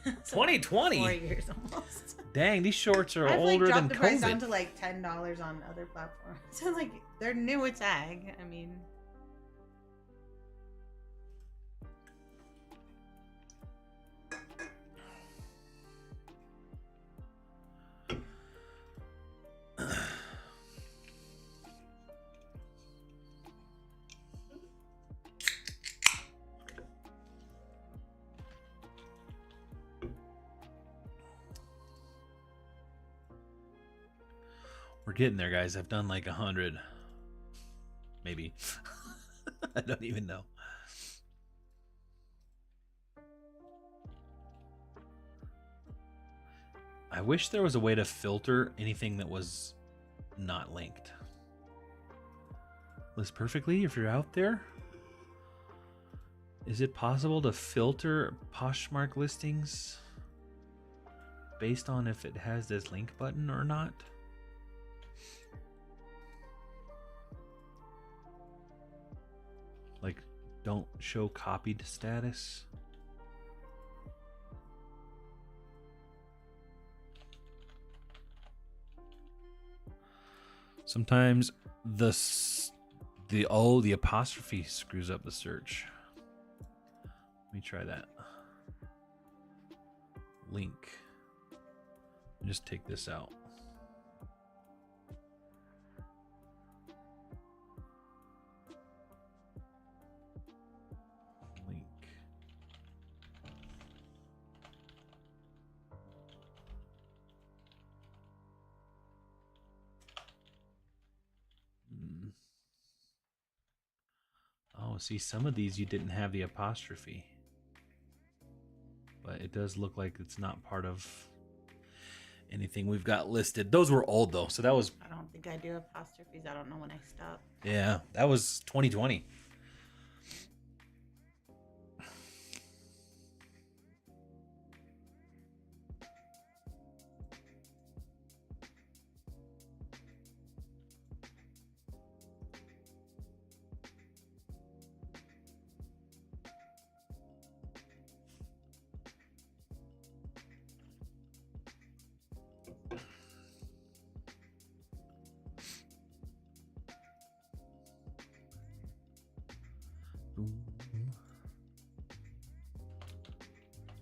S1: 2020.
S2: 4 years almost.
S1: Dang, these shorts are
S2: I've
S1: older than
S2: dropped the price down
S1: COVID.
S2: to like $10 on other platforms. So like they're new at tag. I mean.
S1: We're getting there, guys. I've done like 100. Maybe. I don't even know. I wish there was a way to filter anything that was not linked. List perfectly if you're out there. Is it possible to filter Poshmark listings based on if it has this link button or not? Like, don't show copied status. Sometimes the apostrophe screws up the search. Let me try that. Link. Just take this out. Link. Oh, see, some of these you didn't have the apostrophe. But it does look like it's not part of anything we've got listed. Those were old though, so that was...
S2: I don't think I do apostrophes. I don't know when I stopped.
S1: Yeah, that was 2020.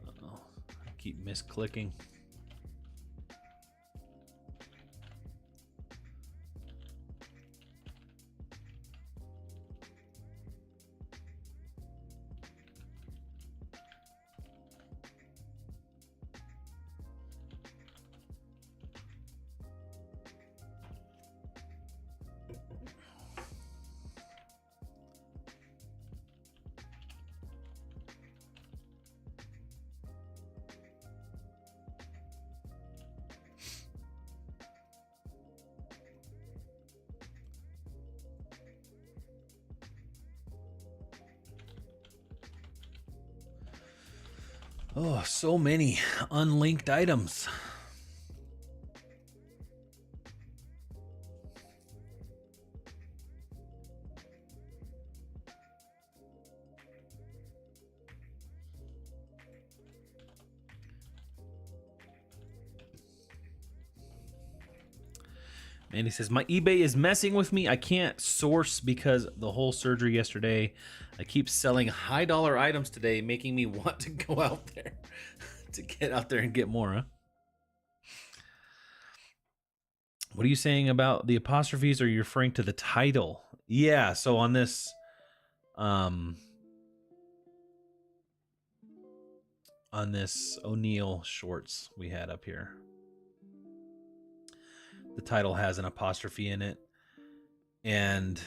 S1: Uh-oh. I keep misclicking. Oh, so many unlinked items. Mandy says, my eBay is messing with me. I can't source because the whole surgery yesterday. I keep selling high dollar items today, making me want to go out there to get out there and get more, huh? What are you saying about the apostrophes? Are you referring to the title? Yeah, so on this O'Neill shorts we had up here, the title has an apostrophe in it, and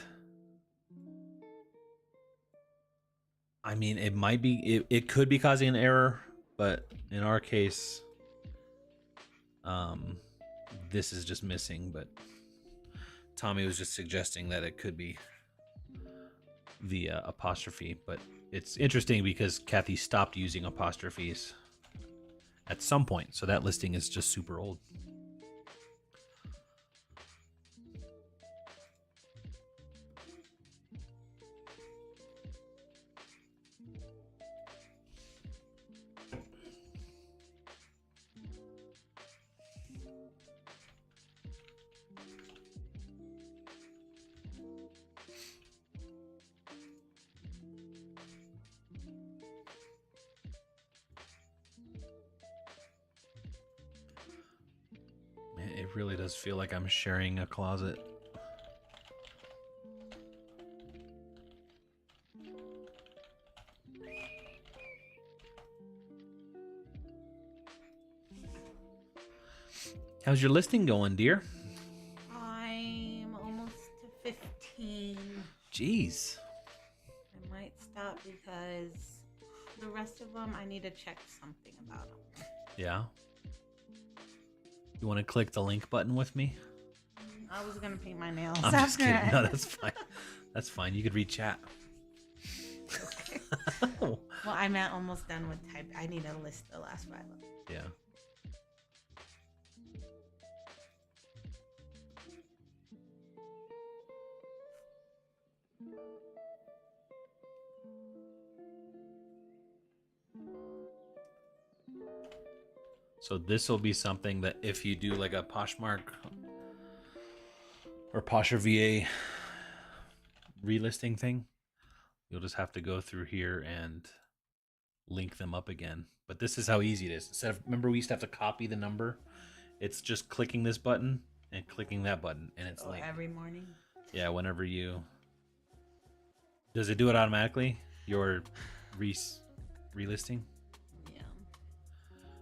S1: I mean, it might be, it could be causing an error, but in our case, this is just missing. But Tommy was just suggesting that it could be the apostrophe. But it's interesting because Kathy stopped using apostrophes at some point, so that listing is just super old. It really does feel like I'm sharing a closet. How's your listing going, dear?
S2: I'm almost to 15.
S1: Jeez.
S2: I might stop because the rest of them, I need to check something about them.
S1: Yeah. You want to click the link button with me?
S2: I was going to paint my nails.
S1: I'm just kidding. No, that's fine. That's fine. You could read chat.
S2: Well, I'm at almost done with type. I need to list the last 5 of them.
S1: Yeah. So this will be something that if you do like a Poshmark or Posher VA relisting thing, you'll just have to go through here and link them up again. But this is how easy it is. Instead of, remember we used to have to copy the number? It's just clicking this button and clicking that button, and it's linked.
S2: Every morning.
S1: Yeah, whenever you. Does it do it automatically? Your relisting?
S2: Yeah.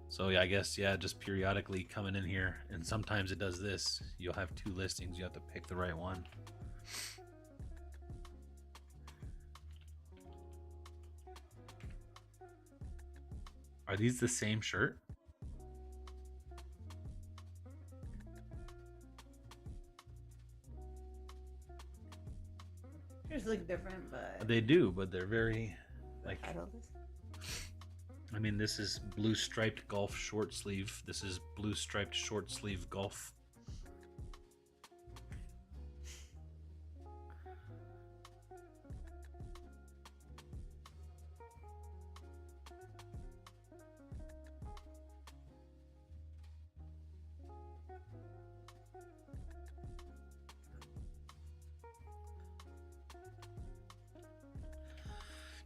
S1: So yeah, I guess just periodically coming in here, and sometimes it does this. You'll have 2 listings. You have to pick the right one. Are these the same shirt?
S2: Yours look different, but
S1: They do, but they're very like.
S2: title this.
S1: I mean, this is blue striped golf short sleeve. This is blue striped short sleeve golf.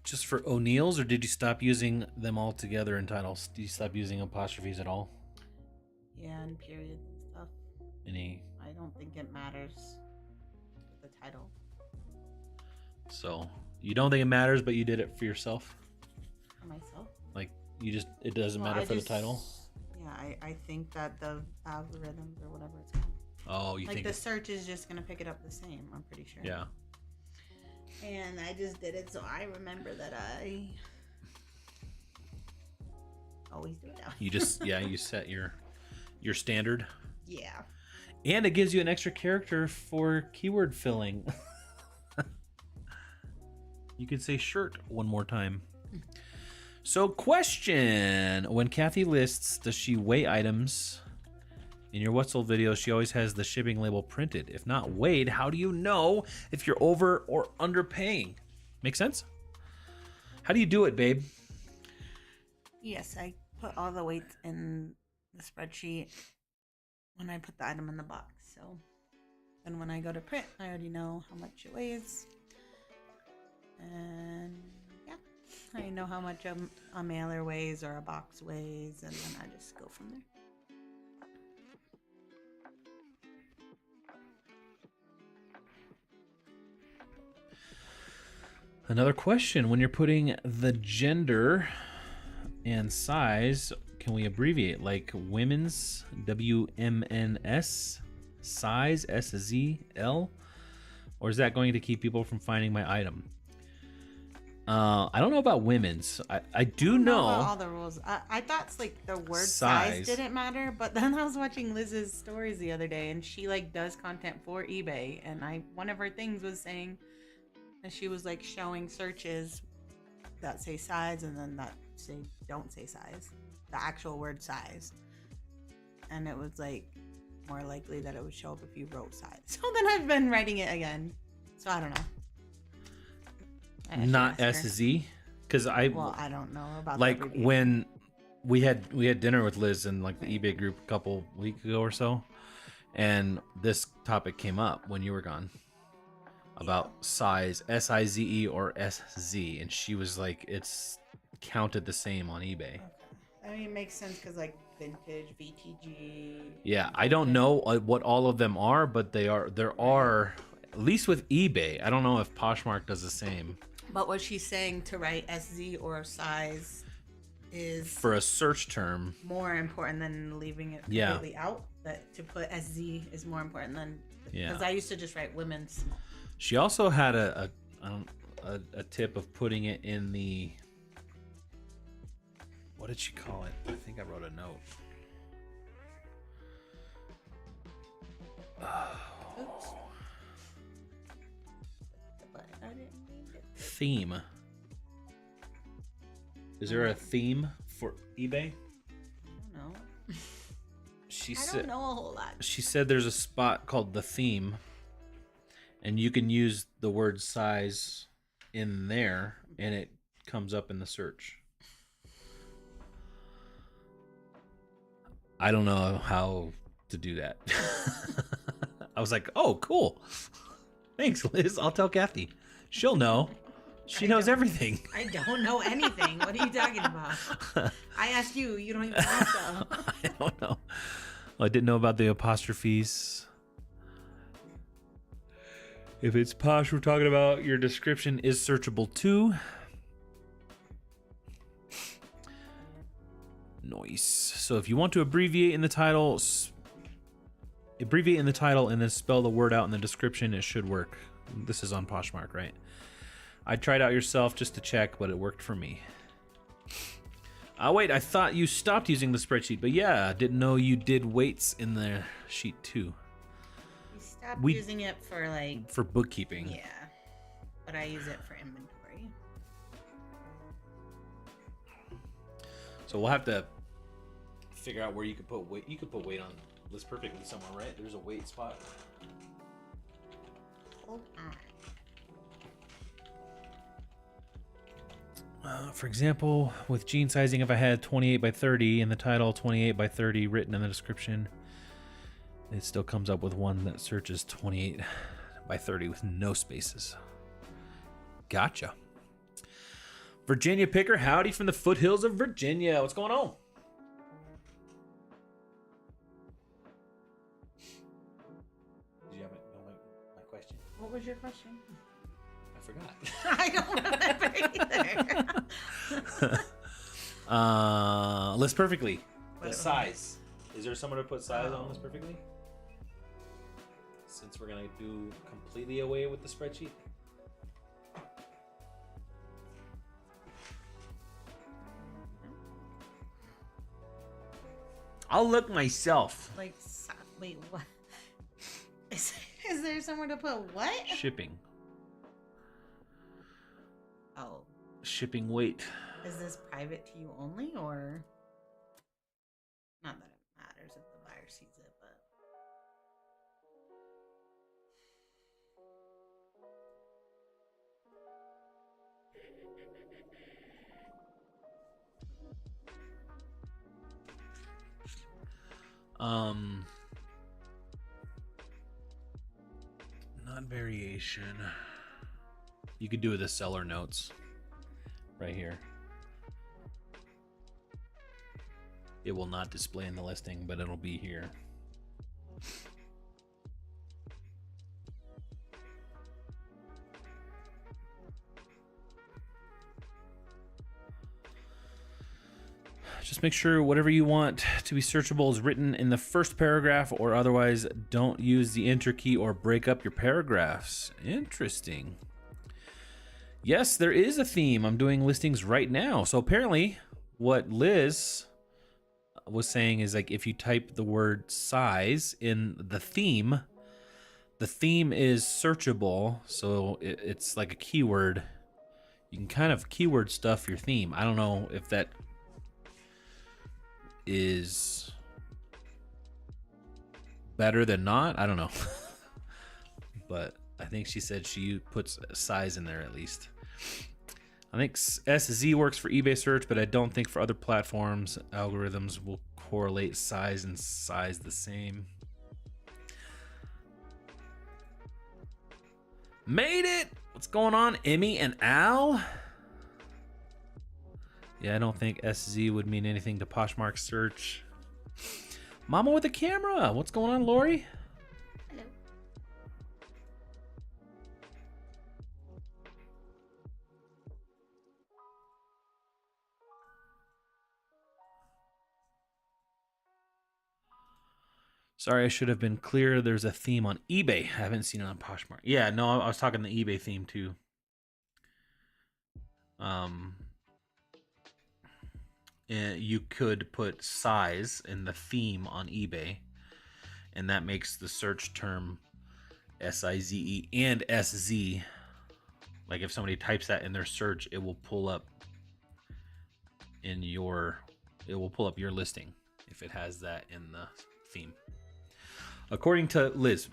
S1: Just for O'Neill's, or did you stop using them all together in titles? Do you stop using apostrophes at all?
S2: Yeah, and periods and stuff.
S1: Any?
S2: I don't think it matters with the title.
S1: So you don't think it matters, but you did it for yourself?
S2: For myself?
S1: Like it doesn't
S2: Well,
S1: matter for the title?
S2: Yeah, I think that the algorithms or whatever it's called.
S1: Oh, you
S2: like
S1: think
S2: the search is just gonna pick it up the same, I'm pretty sure.
S1: Yeah.
S2: And I just did it so I remember that I always do it now.
S1: You just you set your standard.
S2: Yeah.
S1: And it gives you an extra character for keyword filling. You could say shirt one more time. So question, when Kathy lists, does she weigh items? In your What's Sold video, she always has the shipping label printed. If not weighed, how do you know if you're over or underpaying? Make sense? How do you do it, babe?
S2: Yes, I put all the weights in the spreadsheet when I put the item in the box. So then when I go to print, I already know how much it weighs. And yeah, I know how much a mailer weighs or a box weighs, and then I just go from there.
S1: Another question, when you're putting the gender and size, can we abbreviate like women's WMNS, size SZL, or is that going to keep people from finding my item? I don't know about women's. I do know
S2: about all the rules. I thought like the word size didn't matter, but then I was watching Liz's stories the other day, and she like does content for eBay, and one of her things was saying that she was like showing searches that say size and then that don't say size, the actual word size, and it was like more likely that it would show up if you wrote size. So then I've been writing it again, so I don't know.
S1: Not SZ, because I
S2: don't know about
S1: like when we had dinner with Liz in like the eBay group a couple weeks ago or so, and this topic came up when you were gone about size, SIZE or SZ, and she was like, it's counted the same on eBay.
S2: Okay. I mean, it makes sense because like vintage, VTG.
S1: Yeah, I don't know what all of them are, but there are at least with eBay. I don't know if Poshmark does the same.
S2: But what she's saying to write SZ or size is
S1: for a search term
S2: more important than leaving it completely out. That to put SZ is more important than because I used to just write women's.
S1: She also had a tip of putting it in the, what did she call it? I think I wrote a note.
S2: Oops. But I didn't need it.
S1: Theme. Is there a theme for eBay?
S2: I don't know. I don't know a whole lot.
S1: She said there's a spot called the theme, and you can use the word size in there, and it comes up in the search. I don't know how to do that. I was like, oh, cool. Thanks, Liz. I'll tell Kathy. She'll know. She knows everything.
S2: I don't know anything. What are you talking about? I asked you. You don't even know so.
S1: I don't know. I didn't know about the apostrophes. If it's posh, we're talking about your description is searchable too. Nice. So if you want to abbreviate in the title and then spell the word out in the description, it should work. This is on Poshmark, right? I tried out yourself just to check, but it worked for me. Wait, I thought you stopped using the spreadsheet, but yeah, didn't know you did weights in the sheet too.
S2: We stopped using it for
S1: bookkeeping.
S2: Yeah, but I use it for inventory.
S1: So we'll have to figure out where you could put weight. You could put weight on List Perfectly somewhere, right? There's a weight spot.
S2: Hold on.
S1: For example, with jean sizing, if I had 28 by 30 in the title, 28 by 30 written in the description, it still comes up with one that searches 28 by 30 with no spaces. Gotcha. Virginia Picker, howdy from the foothills of Virginia. What's going on? Did you have my question?
S2: What was your question?
S1: I forgot.
S2: I don't remember either.
S1: List Perfectly. The size. Is there someone to put size on List Perfectly? Since we're going to do completely away with the spreadsheet. I'll look myself.
S2: Wait, what? Is there somewhere to put what?
S1: Shipping.
S2: Oh.
S1: Shipping weight.
S2: Is this private to you only, or? Not that it matters if the buyer sees it, but.
S1: Not variation. You could do the seller notes right here. It will not display in the listing, but it'll be here. Just make sure whatever you want to be searchable is written in the first paragraph, or otherwise don't use the enter key or break up your paragraphs. Interesting. Yes, there is a theme. I'm doing listings right now. So apparently what Liz was saying is, like, if you type the word size in the theme is searchable. So it's like a keyword. You can kind of keyword stuff your theme. I don't know if that is better than not. I don't know. But I think she said she puts size in there at least. I think SZ works for eBay search, but I don't think for other platforms algorithms will correlate size and size the same. Made it! What's going on, Emmy and Al? Yeah, I don't think SZ would mean anything to Poshmark search. Mama with a camera. What's going on, Lori?
S2: Hello.
S1: Sorry, I should have been clear. There's a theme on eBay. I haven't seen it on Poshmark. Yeah, no, I was talking the eBay theme too. You could put size in the theme on eBay, and that makes the search term SIZE and SZ. Like if somebody types that in their search, it will pull up in your, it will pull up your listing if it has that in the theme. According to Liz.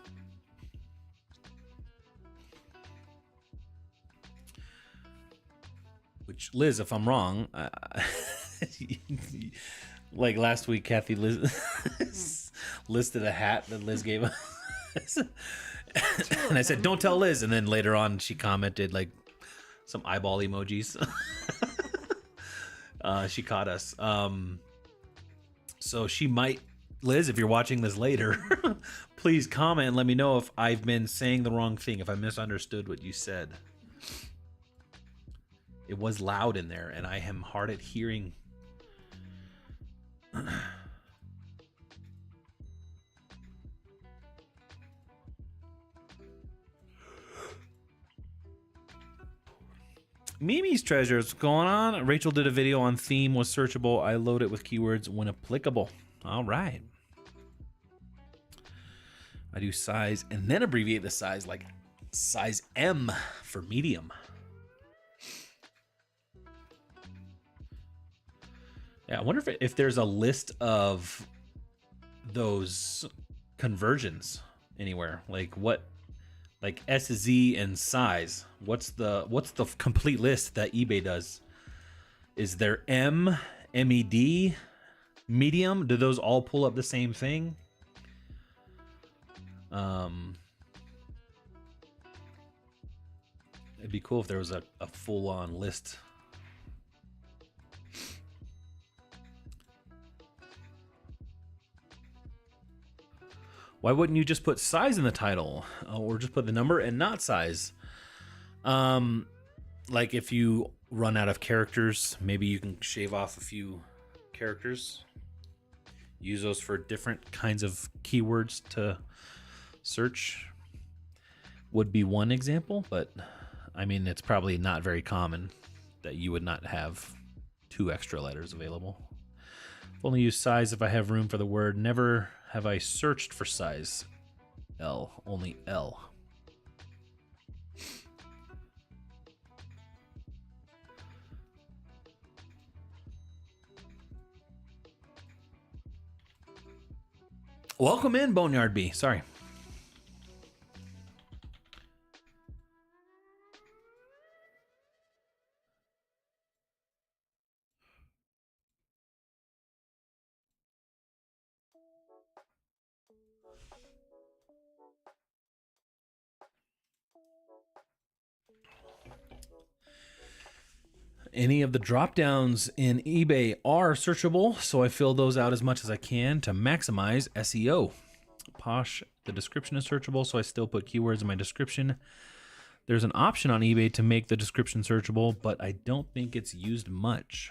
S1: Which, Liz, if I'm wrong, like last week, Kathy listed a hat that Liz gave us. And I said, don't tell Liz. And then later on, she commented like some eyeball emojis. She caught us. So she might, Liz, if you're watching this later, please comment and let me know if I've been saying the wrong thing, if I misunderstood what you said. It was loud in there, and I am hard at hearing. Mimi's Treasures, what's going on? Rachel did a video on theme was searchable. I load it with keywords when applicable. All right. I do size and then abbreviate the size like size M for medium. Yeah, I wonder if there's a list of those conversions anywhere. Like what, like S to Z and size. What's the complete list that eBay does? Is there M, MED, medium? Do those all pull up the same thing? It'd be cool if there was a full-on list. Why wouldn't you just put size in the title, or just put the number and not size? Like if you run out of characters, maybe you can shave off a few characters. Use those for different kinds of keywords to search. Would be one example, but I mean, it's probably not very common that you would not have 2 extra letters available. Only use size if I have room for the word. Never have I searched for size L, only L. Welcome in, Boneyard B. Sorry. Any of the drop downs in eBay are searchable, so I fill those out as much as I can to maximize SEO. Posh, the description is searchable, so I still put keywords in my description. There's an option on eBay to make the description searchable, but I don't think it's used much.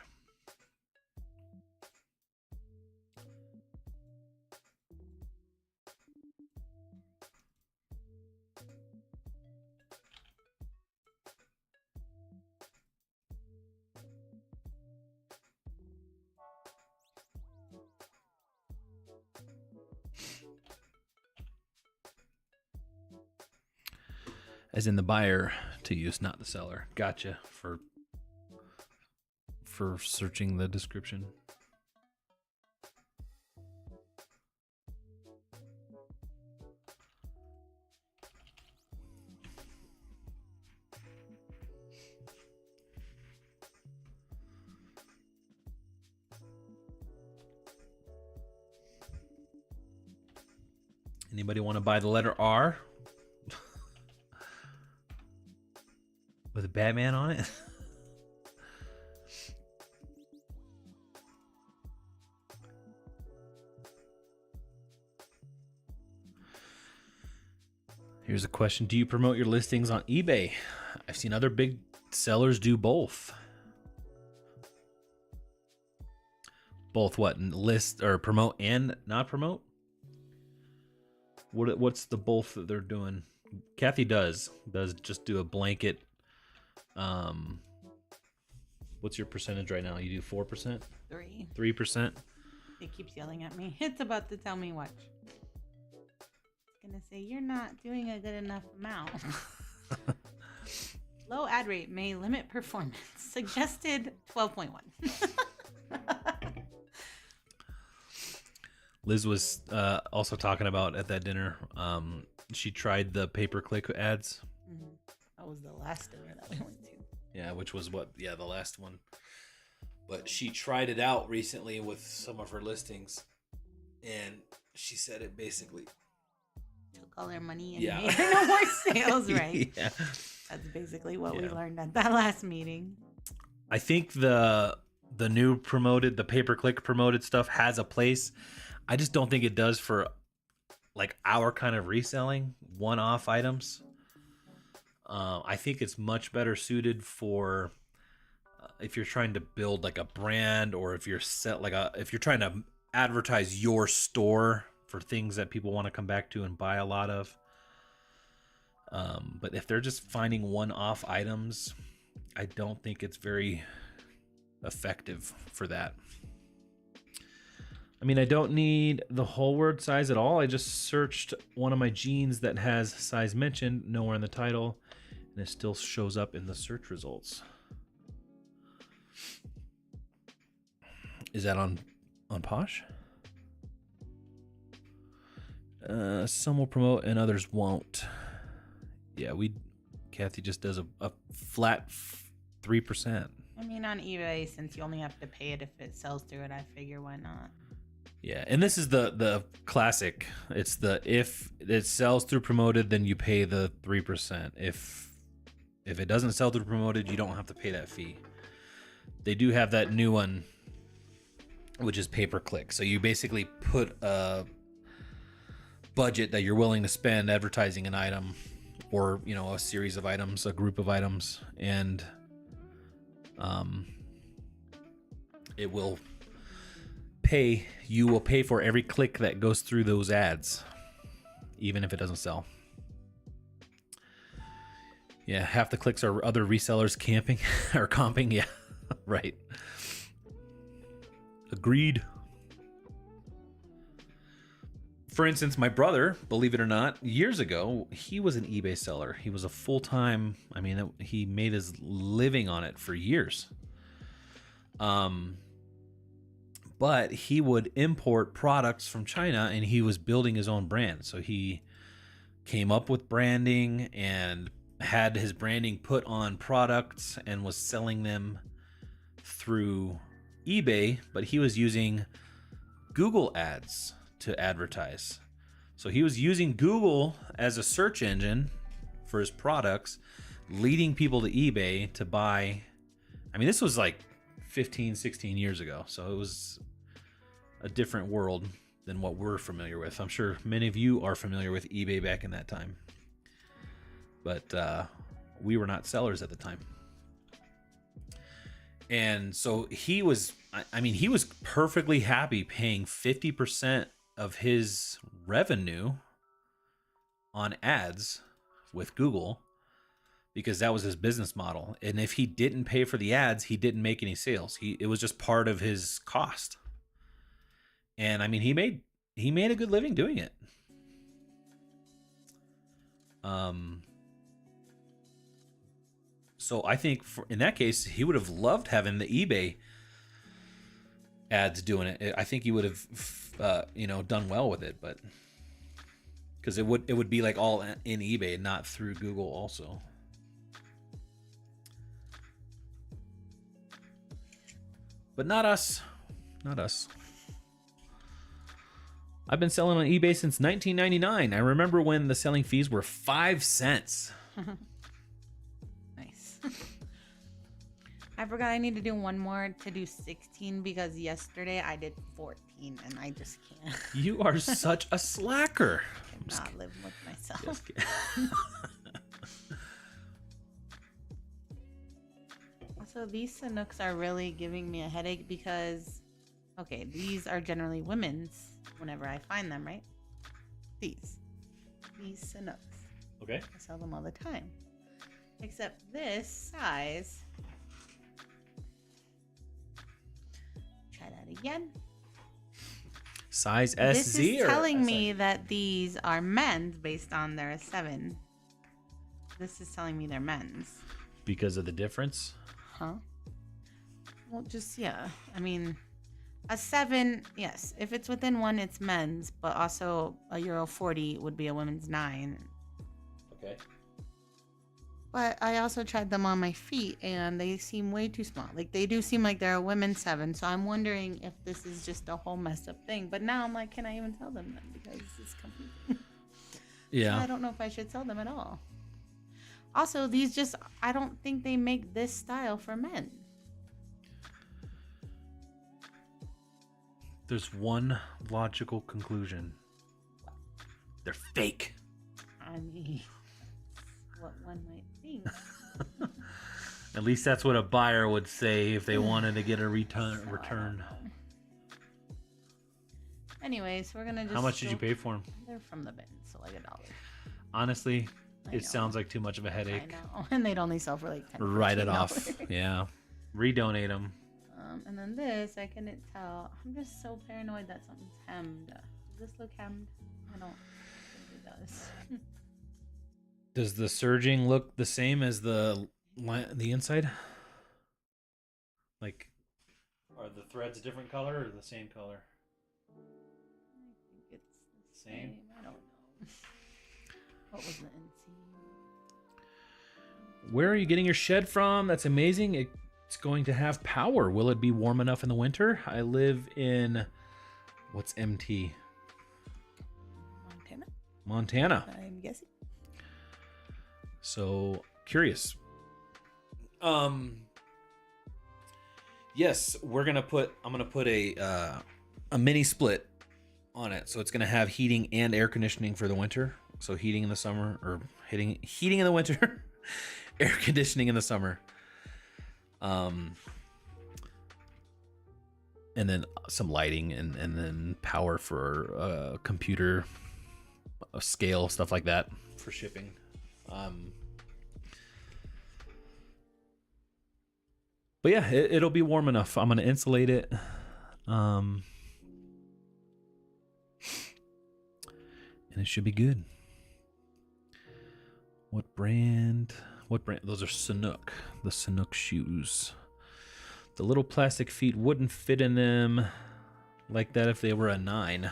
S1: As in the buyer to use, not the seller. Gotcha. For searching the description. Anybody want to buy the letter R? With a Batman on it? Here's a question. Do you promote your listings on eBay? I've seen other big sellers do both. Both what? List or promote and not promote? What's the both that they're doing? Kathy does just do a blanket. What's your percentage right now? You do 4%? 3%?
S2: It keeps yelling at me. It's about to tell me watch. It's gonna say you're not doing a good enough amount. Low ad rate may limit performance. Suggested 12.1.
S1: Liz was also talking about at that dinner. She tried the pay-per-click ads.
S2: Mm-hmm. That was the last dinner that we went to.
S1: Yeah, which was the last one. But she tried it out recently with some of her listings, and she said it basically
S2: took all their money and made her no more sales, right?
S1: Yeah.
S2: That's basically what we learned at that last meeting.
S1: I think the new promoted, the pay-per-click promoted stuff has a place. I just don't think it does for like our kind of reselling, one-off items. I think it's much better suited for if you're trying to build like a brand, or if you're if you're trying to advertise your store for things that people want to come back to and buy a lot of. But if they're just finding one-off items, I don't think it's very effective for that. I mean, I don't need the whole word size at all. I just searched one of my jeans that has size mentioned nowhere in the title, and it still shows up in the search results. Is that on Posh? Some will promote and others won't. Yeah, Kathy just does a flat 3%.
S2: I mean, on eBay, since you only have to pay it if it sells through it, I figure why not.
S1: Yeah, and this is the classic. It's if it sells through promoted, then you pay the 3%. If it doesn't sell through promoted, you don't have to pay that fee. They do have that new one, which is pay-per-click. So you basically put a budget that you're willing to spend advertising an item, or a series of items, a group of items, and it will pay. You will pay for every click that goes through those ads, even if it doesn't sell. Yeah, half the clicks are other resellers camping or comping. Yeah, right. Agreed. For instance, my brother, believe it or not, years ago, he was an eBay seller. He was a full-time, he made his living on it for years. But he would import products from China, and he was building his own brand. So he came up with branding and had his branding put on products and was selling them through eBay, but he was using Google ads to advertise. So he was using Google as a search engine for his products, leading people to eBay to buy. This was like 15, 16 years ago. So it was a different world than what we're familiar with. I'm sure many of you are familiar with eBay back in that time. But we were not sellers at the time. And so he was perfectly happy paying 50% of his revenue on ads with Google, because that was his business model. And if he didn't pay for the ads, he didn't make any sales. It was just part of his cost. And he made a good living doing it. So I think in that case, he would have loved having the eBay ads doing it. I think he would have, done well with it, but because it would be like all in eBay, not through Google also. But not us. I've been selling on eBay since 1999. I remember when the selling fees were 5 cents.
S2: Nice. I forgot I need to do one more to do 16, because yesterday I did 14 and I just can't.
S1: You are such a slacker.
S2: I cannot live with myself.
S1: Just kidding.
S2: Also, these Sanooks are really giving me a headache because, okay, these are generally women's whenever I find them, right? These Sanooks.
S1: Okay.
S2: I sell them all the time. Except this size. Try that again.
S1: Size SZ?
S2: This is telling me that these are men's based on their 7. This is telling me they're men's.
S1: Because of the difference?
S2: Huh? Well, just, yeah. A 7, yes. If it's within 1, it's men's, but also a Euro 40 would be a women's 9.
S1: Okay.
S2: But I also tried them on my feet, and they seem way too small. Like, they do seem like they're a women's 7, so I'm wondering if this is just a whole messed up thing. But now I'm like, can I even sell them then? Because it's confusing.
S1: Yeah.
S2: So I don't know if I should sell them at all. Also, these just, I don't think they make this style for men.
S1: There's one logical conclusion. They're fake.
S2: I mean, what one might think.
S1: At least that's what a buyer would say if they wanted to get a return.
S2: Anyways, we're gonna just.
S1: How much did you pay for them?
S2: They're from the bin, so like $1.
S1: Honestly, it sounds like too much of a headache.
S2: I know, and they'd only sell for like $10.
S1: Write it off. Yeah, redonate them.
S2: And then this, I couldn't tell. I'm just so paranoid that something's hemmed. Does this look hemmed? I don't think it does.
S1: Does the serging look the same as the inside? Like, are the threads a different color or the same color?
S2: I think it's the same. I don't know. What was the inseam?
S1: Where are you getting your shed from? That's amazing. It's going to have power. Will it be warm enough in the winter? I live in, what's MT? Montana.
S2: I'm guessing.
S1: So curious. Yes, I'm gonna put a mini split on it. So it's gonna have heating and air conditioning for the winter. So heating in the summer, or heating in the winter, air conditioning in the summer. And then some lighting and then power for computer, scale, stuff like that for shipping. But yeah, it'll be warm enough. I'm gonna insulate it. And it should be good. What brand? Those are Sanuk. The Sanuk shoes. The little plastic feet wouldn't fit in them like that if they were a 9.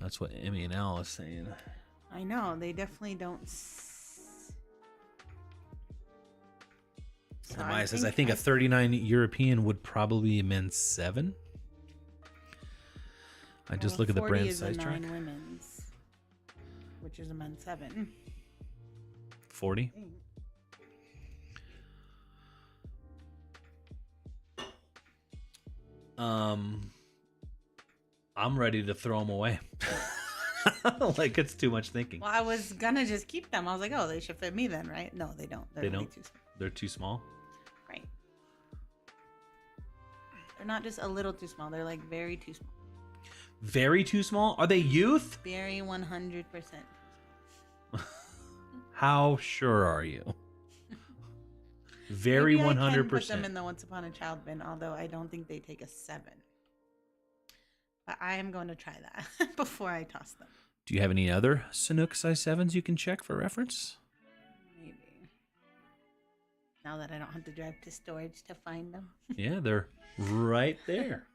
S1: That's what Emmy and Al is saying.
S2: I know, they definitely don't.
S1: So Maya says, I think a 39 European would probably be a men's 7. I just look at the brand size chart.
S2: 9 women's, which is a men's 7.
S1: 40. I'm ready to throw them away. Like, it's too much thinking.
S2: Well, I was gonna just keep them. I was like, oh, they should fit me then, right? No, they don't.
S1: They don't. They're too small.
S2: Right. They're not just a little too small. They're like very too small.
S1: Very too small? Are they youth?
S2: Very 100%.
S1: How sure are you? Very 100%. I can
S2: put them in the Once Upon a Child bin, although I don't think they take a 7. But I am going to try that before I toss them.
S1: Do you have any other Sanuk size 7s you can check for reference?
S2: Maybe. Now that I don't have to drive to storage to find them.
S1: Yeah, they're right there.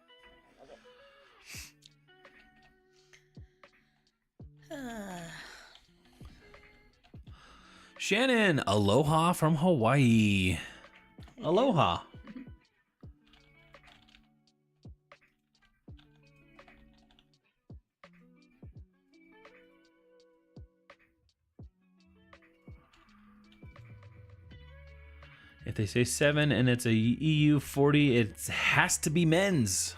S1: Shannon, aloha from Hawaii. Aloha. If they say 7 and it's a EU 40, it has to be men's.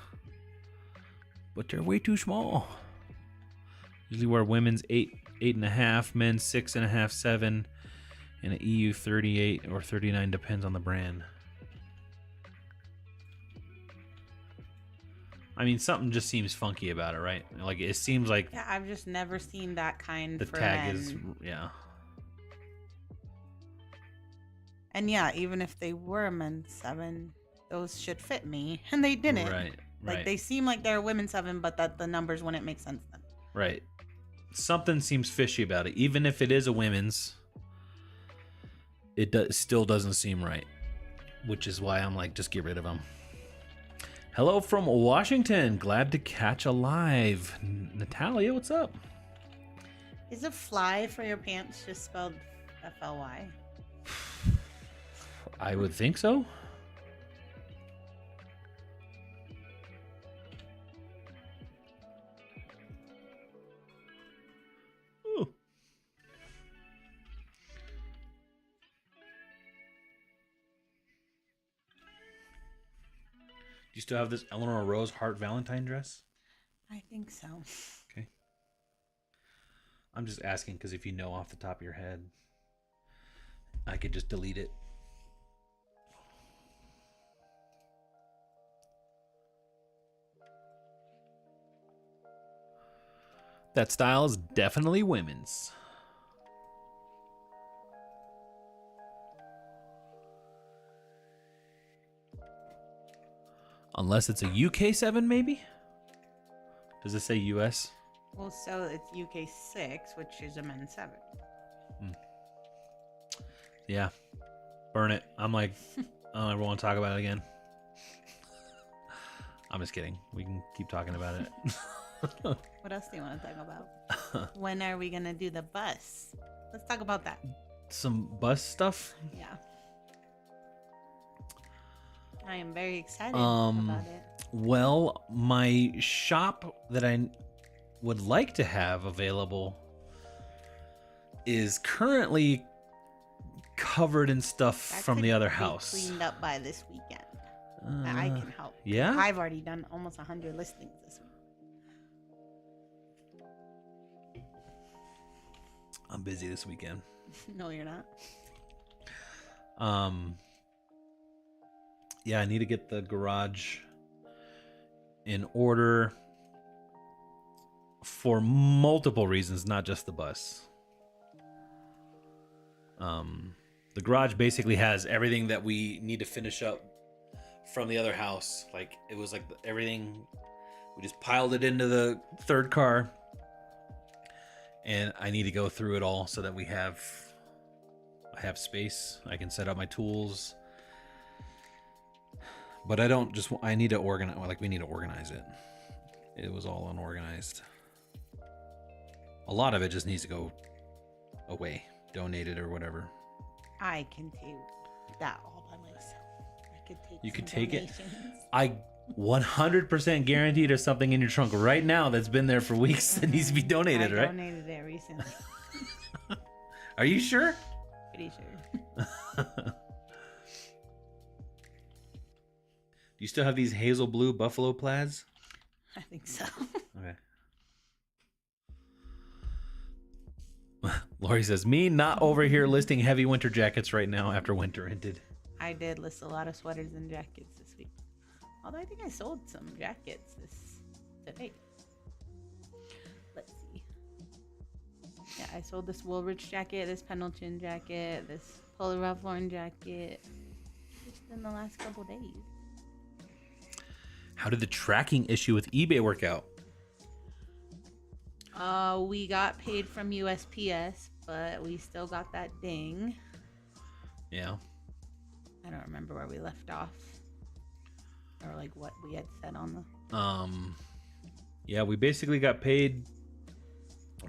S1: But they're way too small. Usually wear women's 8, 8.5, men's 6.5, 7, and an EU 38 or 39, depends on the brand. I mean, something just seems funky about it, right? Like, it seems like...
S2: Yeah, I've just never seen that kind
S1: the
S2: for
S1: tag
S2: men.
S1: is, yeah.
S2: And yeah, even if they were a men's 7, those should fit me. And they didn't.
S1: Right,
S2: Like, they seem like they're a women's 7, but that the numbers wouldn't make sense then.
S1: Right. Something seems fishy about it. Even if it is a women's, it still doesn't seem right. Which is why I'm like, just get rid of them. Hello from Washington. Glad to catch alive. Natalia, what's up?
S2: Is a fly for your pants just spelled FLY?
S1: I would think so. Ooh. Do you still have this Eleanor Rose Heart Valentine dress?
S2: I think so.
S1: Okay. I'm just asking because if you know off the top of your head, I could just delete it. That style is definitely women's. Unless it's a UK 7, maybe? Does it say US?
S2: Well, so it's UK 6, which is a men's 7.
S1: Yeah. Burn it. I'm like, I don't ever want to talk about it again. I'm just kidding. We can keep talking about it.
S2: What else do you want to talk about? When are we going to do the bus? Let's talk about that.
S1: Some bus stuff?
S2: Yeah. I am very excited about it.
S1: Well, my shop that I would like to have available is currently covered in stuff
S2: That
S1: from
S2: could
S1: the other
S2: be
S1: house.
S2: Cleaned up by this weekend. I can help.
S1: Yeah?
S2: I've already done almost 100 listings this week.
S1: I'm busy this weekend.
S2: No, you're not.
S1: Yeah, I need to get the garage in order for multiple reasons, not just the bus. The garage basically has everything that we need to finish up from the other house. Like, it was like everything, we just piled it into the third car, and I need to go through it all so that I have space. I can set up my tools. But I need to organize, like, we need to organize it. It was all unorganized. A lot of it just needs to go away, donated or whatever.
S2: I can do that all by myself. I could take
S1: You
S2: some
S1: could take
S2: donations.
S1: it. I 100% guarantee there's something in your trunk right now that's been there for weeks that needs to be donated,
S2: I
S1: right?
S2: donated it recently.
S1: Are you sure?
S2: Pretty sure.
S1: Do you still have these hazel blue buffalo plaids?
S2: I think so.
S1: Okay. Lori says, me not over here listing heavy winter jackets right now after winter ended.
S2: I did list a lot of sweaters and jackets this week. Although I think I sold some jackets today. Let's see. Yeah, I sold this Woolrich jacket, this Pendleton jacket, this Polar Ralph Lauren jacket. Just in the last couple days.
S1: How did the tracking issue with eBay work out?
S2: We got paid from USPS, but we still got that ding.
S1: Yeah.
S2: I don't remember where we left off. Or like what we had said on the...
S1: Yeah, we basically got paid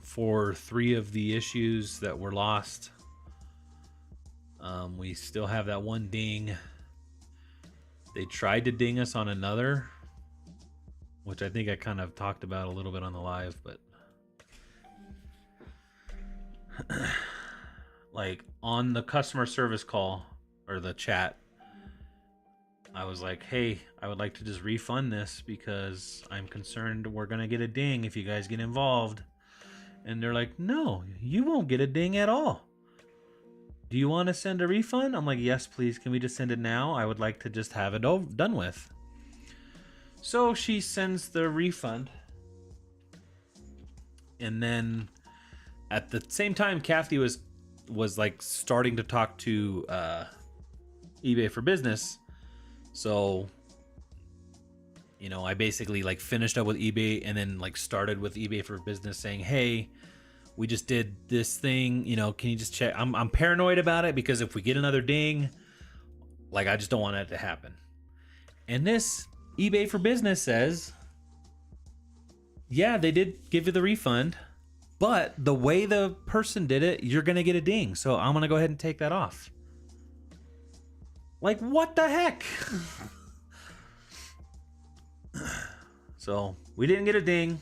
S1: for 3 of the issues that were lost. We still have that one ding. They tried to ding us on another, which I think I kind of talked about a little bit on the live, but like on the customer service call or the chat, I was like, hey, I would like to just refund this because I'm concerned we're going to get a ding if you guys get involved. And they're like, no, you won't get a ding at all. Do you want to send a refund? I'm like, yes, please. Can we just send it now? I would like to just have it done with. So she sends the refund. And then at the same time, Kathy was like starting to talk to eBay for Business. So, you know, I basically like finished up with eBay and then like started with eBay for Business saying, hey, we just did this thing, you know, can you just check? I'm paranoid about it because if we get another ding, like I just don't want that to happen. And this eBay for Business says, yeah, they did give you the refund, but the way the person did it, you're going to get a ding. So I'm going to go ahead and take that off. Like, what the heck? So we didn't get a ding,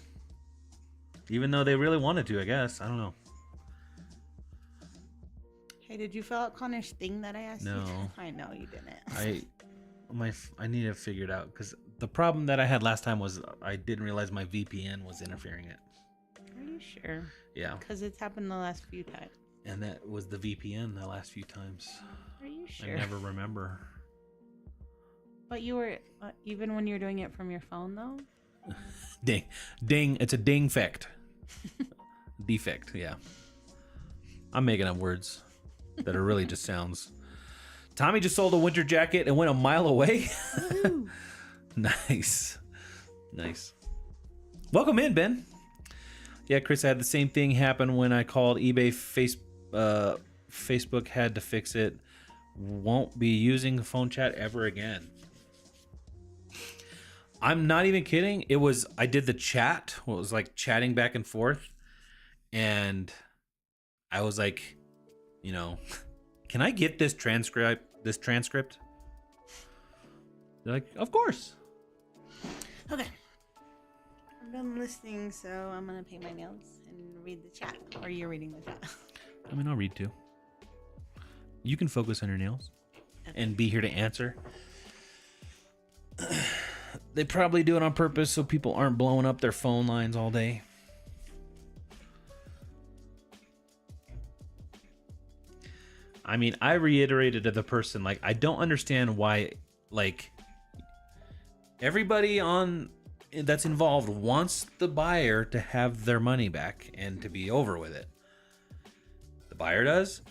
S1: even though they really wanted to, I guess. I don't know.
S2: Hey, did you fill out Connor's thing that I asked you?
S1: No.
S2: I know you didn't.
S1: I need to figure it out, because the problem that I had last time was I didn't realize my VPN was interfering it.
S2: Are you sure?
S1: Yeah.
S2: Because it's happened the last few times.
S1: And that was the VPN the last few times.
S2: Are you sure?
S1: I never remember.
S2: But you were, even when you're doing it from your phone, though?
S1: Ding. Ding. It's a ding-fect. Defect, yeah. I'm making up words that are really just sounds. Tommy just sold a winter jacket and went a mile away. Nice. Nice. Welcome in, Ben. Yeah, Chris, I had the same thing happen when I called eBay. Facebook had to fix it. Won't be using phone chat ever again. I'm not even kidding. I did the chat. Well, it was like chatting back and forth. And I was like, can I get this transcript? They're like, of course.
S2: Okay. I'm done listening, so I'm going to paint my nails and read the chat. Or you're reading the chat.
S1: I mean, I'll read too. You can focus on your nails and be here to answer. They probably do it on purpose so people aren't blowing up their phone lines all day. I mean, I reiterated to the person, like, I don't understand why, like, everybody that's involved wants the buyer to have their money back and to be over with it. The buyer does,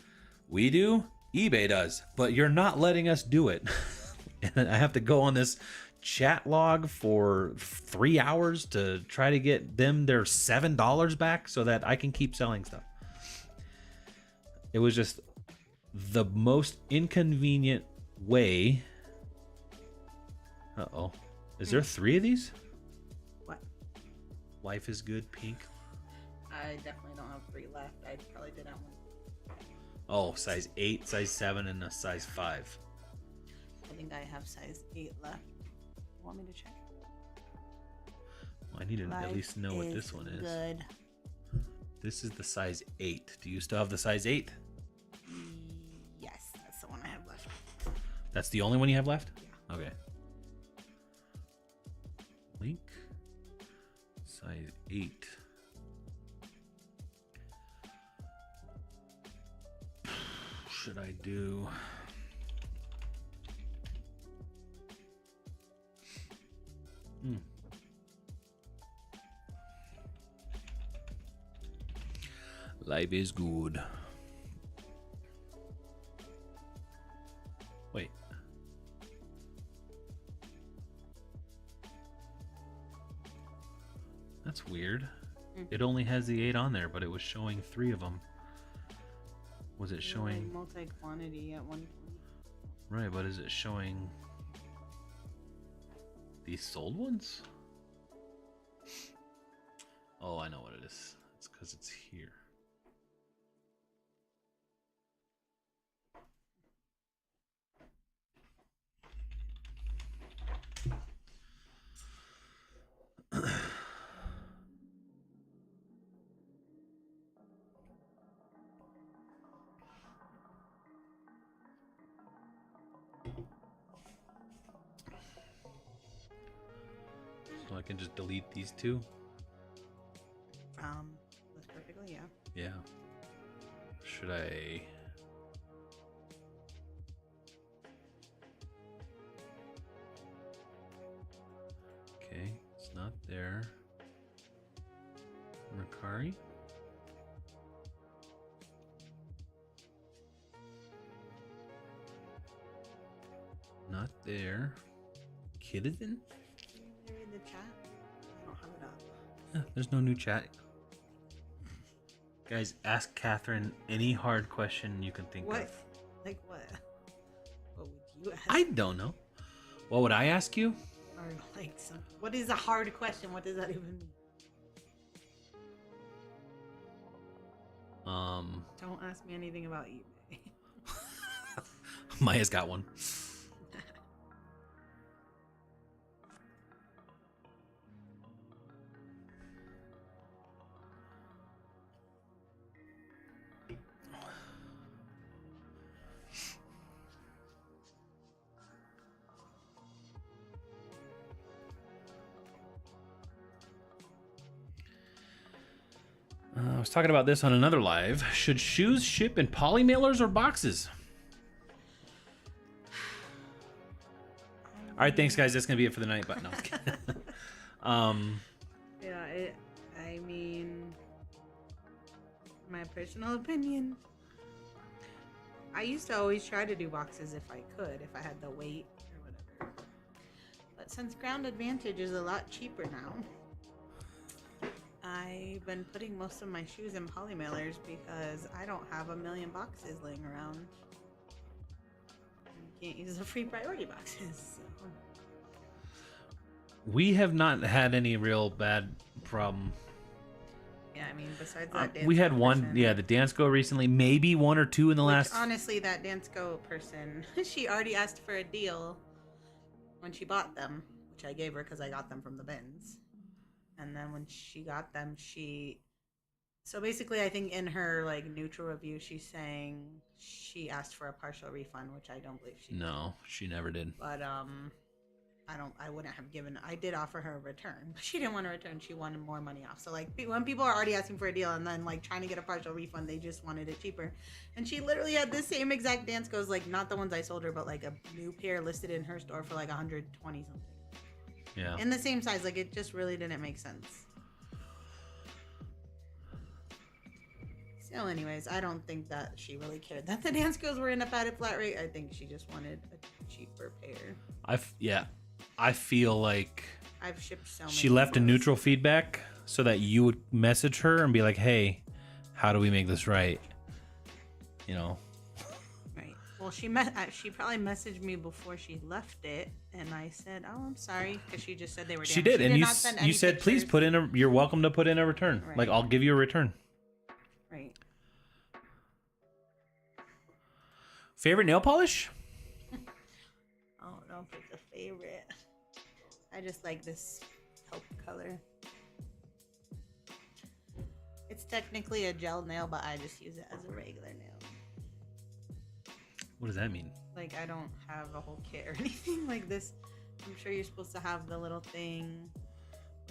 S1: we do, eBay does, but you're not letting us do it. And I have to go on this chat log for 3 hours to try to get them their $7 back so that I can keep selling stuff. It was just the most inconvenient way. Uh-oh. Is there 3 of these?
S2: What?
S1: Life is good, pink.
S2: I definitely don't have 3 left. I probably did have one.
S1: Oh, size 8, size 7, and a size 5.
S2: I think I have size 8 left. You want me to check?
S1: Well, I need to at least know what this one is.
S2: Good.
S1: This is the size 8. Do you still have the size 8?
S2: Yes, that's the one I have left.
S1: That's the only one you have left?
S2: Yeah.
S1: Okay. Link. Size 8. Should I do... Life is good. Wait. That's weird. It only has the 8 on there, but it was showing 3 of them. Was it showing
S2: multi-quantity at one point?
S1: Right, but is it showing these sold ones? Oh, I know what it is. It's because it's here. So I can just delete these 2?
S2: That's perfectly, yeah.
S1: Yeah. Should I... Okay, it's not there. Mercari? Not there. Kidden?
S2: Can you read the chat? I don't have it up.
S1: Yeah, there's no new chat. Guys, ask Catherine any hard question you can think
S2: What?
S1: of.
S2: Like what? What would you ask?
S1: I don't know. What would I ask you?
S2: Or like some. What is a hard question? What does that even mean? Don't ask me anything about eBay.
S1: Maya's got one. I was talking about this on another live. Should shoes ship in poly mailers or boxes? All right, thanks, guys. That's gonna be it for the night. But no.
S2: Yeah, I mean, my personal opinion. I used to always try to do boxes if I could, if I had the weight or whatever. But since Ground Advantage is a lot cheaper now, I've been putting most of my shoes in poly mailers because I don't have a million boxes laying around. You can't use the free priority boxes. So.
S1: We have not had any real bad problem.
S2: Yeah, I mean, besides that Dansko
S1: we had one,
S2: person,
S1: yeah, the Dansko recently, maybe one or two in the last.
S2: Honestly, that Dansko person, she already asked for a deal when she bought them, which I gave her because I got them from the bins. And then when she got them, so basically, I think in her like neutral review, she's saying she asked for a partial refund, which I don't believe she did.
S1: No, she never did.
S2: But I wouldn't have given. I did offer her a return, but she didn't want a return. She wanted more money off. So like when people are already asking for a deal and then like trying to get a partial refund, they just wanted it cheaper. And she literally had the same exact Danskos, like not the ones I sold her, but like a new pair listed in her store for like 120 something.
S1: Yeah.
S2: In the same size, like it just really didn't make sense. So anyways, I don't think that she really cared that the Danskos were in a padded flat rate. I think she just wanted a cheaper pair.
S1: I feel like
S2: I've shipped so many.
S1: She left a
S2: clothes.
S1: neutral feedback so that you would message her and be like, "Hey, how do we make this right?" You know.
S2: Right. Well, she probably messaged me before she left it, and I said, "Oh, I'm sorry," because she just said they were damaged.
S1: She did, and
S2: not send any
S1: you said,
S2: pictures.
S1: "Please put in you're welcome to put in a return.
S2: Right.
S1: Like I'll give you a return."
S2: Right.
S1: Favorite nail polish?
S2: I don't know if it's a favorite. I just like this taupe color. It's technically a gel nail, but I just use it as a regular nail.
S1: What does that mean?
S2: Like, I don't have a whole kit or anything like this. I'm sure you're supposed to have the little thing.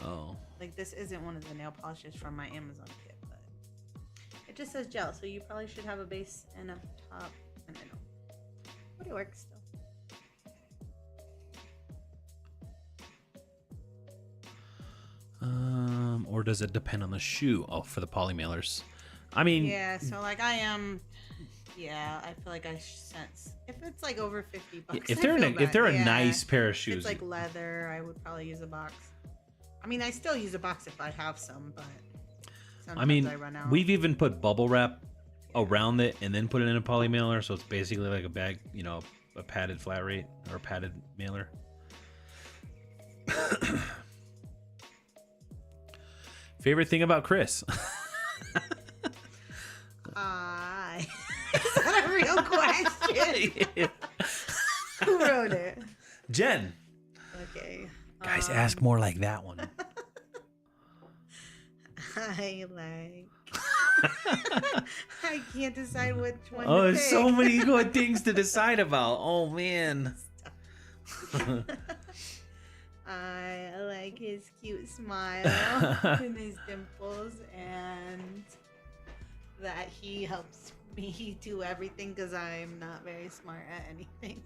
S1: Oh.
S2: Like, this isn't one of the nail polishes from my Amazon kit, but it just says gel, so you probably should have a base and a top. And I know. But it works still.
S1: Or does it depend on the shoe? Oh, for the poly mailers. I mean,
S2: yeah, so like I am. Yeah, I feel like I sense if it's like over $50.
S1: if they're a nice pair of shoes,
S2: if it's like leather, I would probably use a box. I mean, I still use a box if I have some, but sometimes
S1: I mean,
S2: I run out.
S1: we've even put bubble wrap around it and then put it in a poly mailer, so it's basically like a bag, you know, a padded flat rate or a padded mailer. Favorite thing about Chris?
S2: Is that a real question? Who wrote it?
S1: Jen.
S2: Okay.
S1: Guys, ask more like that one.
S2: I can't decide which one
S1: Oh,
S2: to
S1: there's
S2: pick.
S1: so many good things to decide about. Oh, man.
S2: I like his cute smile and his dimples, and that he helps me do everything because I'm not very smart at anything.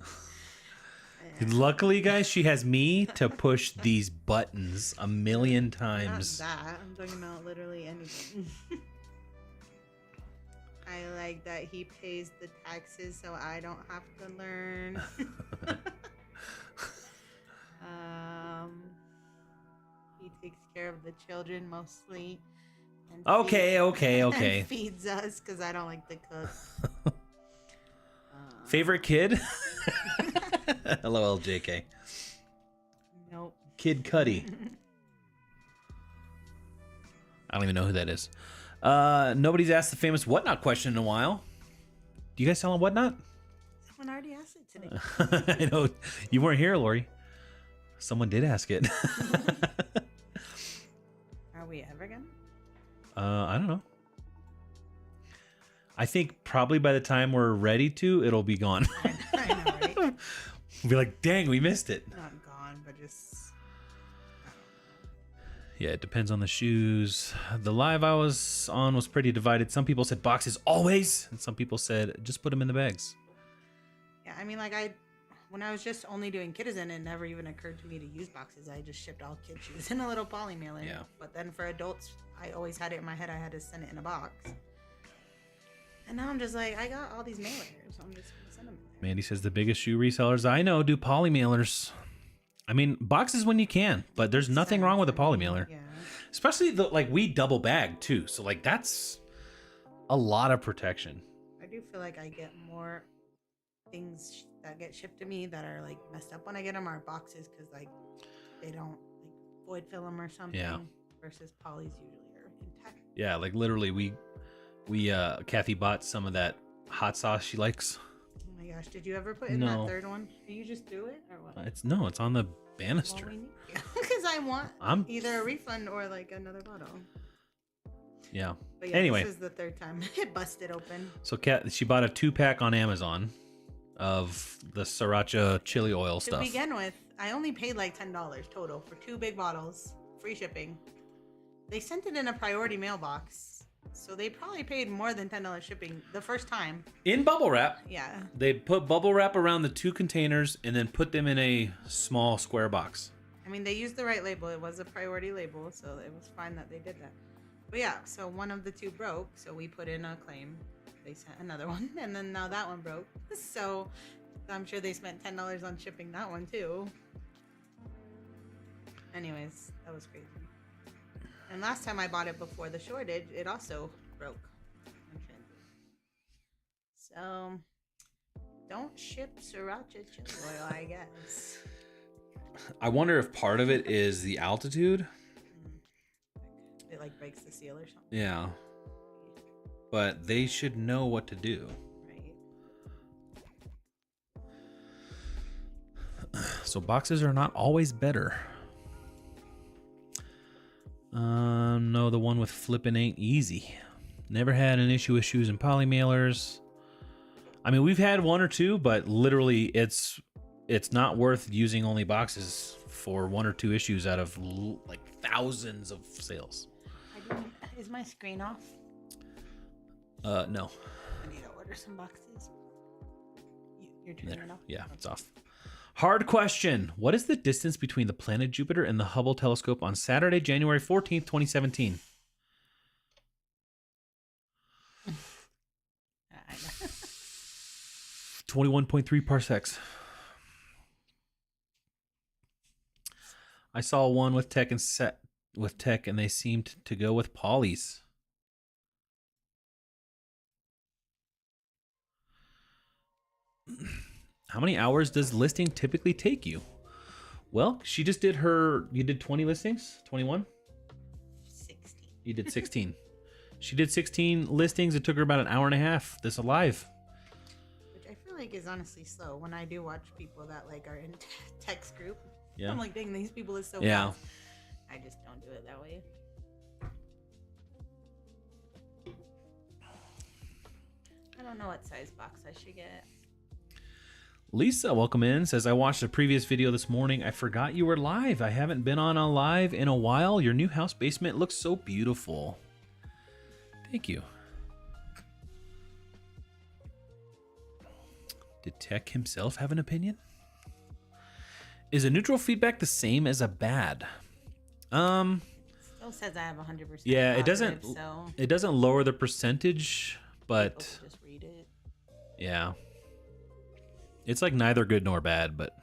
S1: Luckily, guys, she has me to push these buttons a million times.
S2: Not that. I'm talking about literally anything. I like that he pays the taxes so I don't have to learn. He takes care of the children mostly. And
S1: Okay.
S2: and feeds us because I don't like to cook.
S1: Favorite kid? LOL, JK.
S2: Nope.
S1: Kid Cudi. I don't even know who that is. Nobody's asked the famous Whatnot question in a while. Do you guys sell on Whatnot?
S2: Someone already asked it today.
S1: I know. You weren't here, Lori. Someone did ask it.
S2: Are we ever gonna?
S1: I don't know. I think probably by the time we're ready to, it'll be gone.
S2: I know, right?
S1: We'll be like, dang, we missed it.
S2: Not gone, but just...
S1: Yeah, it depends on the shoes. The live I was on was pretty divided. Some people said boxes always, and some people said just put them in the bags.
S2: Yeah, I mean, like when I was just only doing Kitizen, it never even occurred to me to use boxes. I just shipped all kid shoes in a little poly mailer.
S1: Yeah.
S2: But then for adults, I always had it in my head I had to send it in a box. And now I'm just like, I got all these mailers, so I'm just gonna send them in there.
S1: Mandy says the biggest shoe resellers I know do poly mailers. I mean, boxes when you can, but there's nothing wrong with a poly mailer.
S2: Yeah.
S1: Especially like we double bag too, so like that's a lot of protection.
S2: I do feel like I get more things that get shipped to me that are like messed up when I get them are boxes because like they don't like void fill them or something.
S1: Yeah.
S2: Versus polys usually are intact.
S1: Yeah, like literally we Kathy bought some of that hot sauce she likes.
S2: Oh my gosh, did you ever put in
S1: No.
S2: that third one? You just threw it or what?
S1: It's on the banister.
S2: Because I want
S1: I'm
S2: either a refund or like another bottle.
S1: yeah.
S2: But yeah,
S1: Anyway.
S2: this is the third time it busted open.
S1: So she bought a 2-pack on Amazon of the sriracha chili oil stuff.
S2: To begin with, I only paid like $10 total for 2 big bottles, free shipping. They sent it in a priority mailbox, so they probably paid more than $10 shipping the first time.
S1: In bubble wrap.
S2: Yeah.
S1: They put bubble wrap around the 2 containers and then put them in a small square box.
S2: I mean, they used the right label. It was a priority label, so it was fine that they did that. But yeah, so one of the 2 broke, so we put in a claim. They sent another one, and then now that one broke. So I'm sure they spent $10 on shipping that one too. Anyways, that was crazy. And last time I bought it before the shortage, it also broke. So don't ship sriracha chili oil, I guess.
S1: I wonder if part of it is the altitude.
S2: It like breaks the seal or something.
S1: Yeah. But they should know what to do.
S2: Right.
S1: So boxes are not always better. No, the one with flipping ain't easy. Never had an issue with shoes and poly mailers. I mean, we've had 1 or 2, but literally it's not worth using only boxes for 1 or 2 issues out of like thousands of sales.
S2: Is my screen off?
S1: No.
S2: I need to order some boxes. You're turning it off?
S1: Yeah, it's off. Hard question. What is the distance between the planet Jupiter and the Hubble telescope on Saturday, January 14th, 2017? 21.3 parsecs. I saw one with tech and they seemed to go with polys. How many hours does listing typically take you? Well, she just did you did 20 listings? 21?
S2: 16.
S1: You did 16. She did 16 listings. It took her about an hour and a half. This alive.
S2: Which I feel like is honestly slow when I do watch people that like are in text group.
S1: Yeah.
S2: I'm like, dang, these people is so
S1: Yeah.
S2: fast. I just don't do it that way. I don't know what size box I should get.
S1: Lisa, welcome in, says, I watched a previous video this morning. I forgot you were live. I haven't been on a live in a while. Your new house basement looks so beautiful. Thank you. Did Tech himself have an opinion? Is a neutral feedback the same as a bad?
S2: Still says I have 100%.
S1: Yeah,
S2: positive, so
S1: it doesn't lower the percentage, but
S2: just read it.
S1: yeah. It's like neither good nor bad, but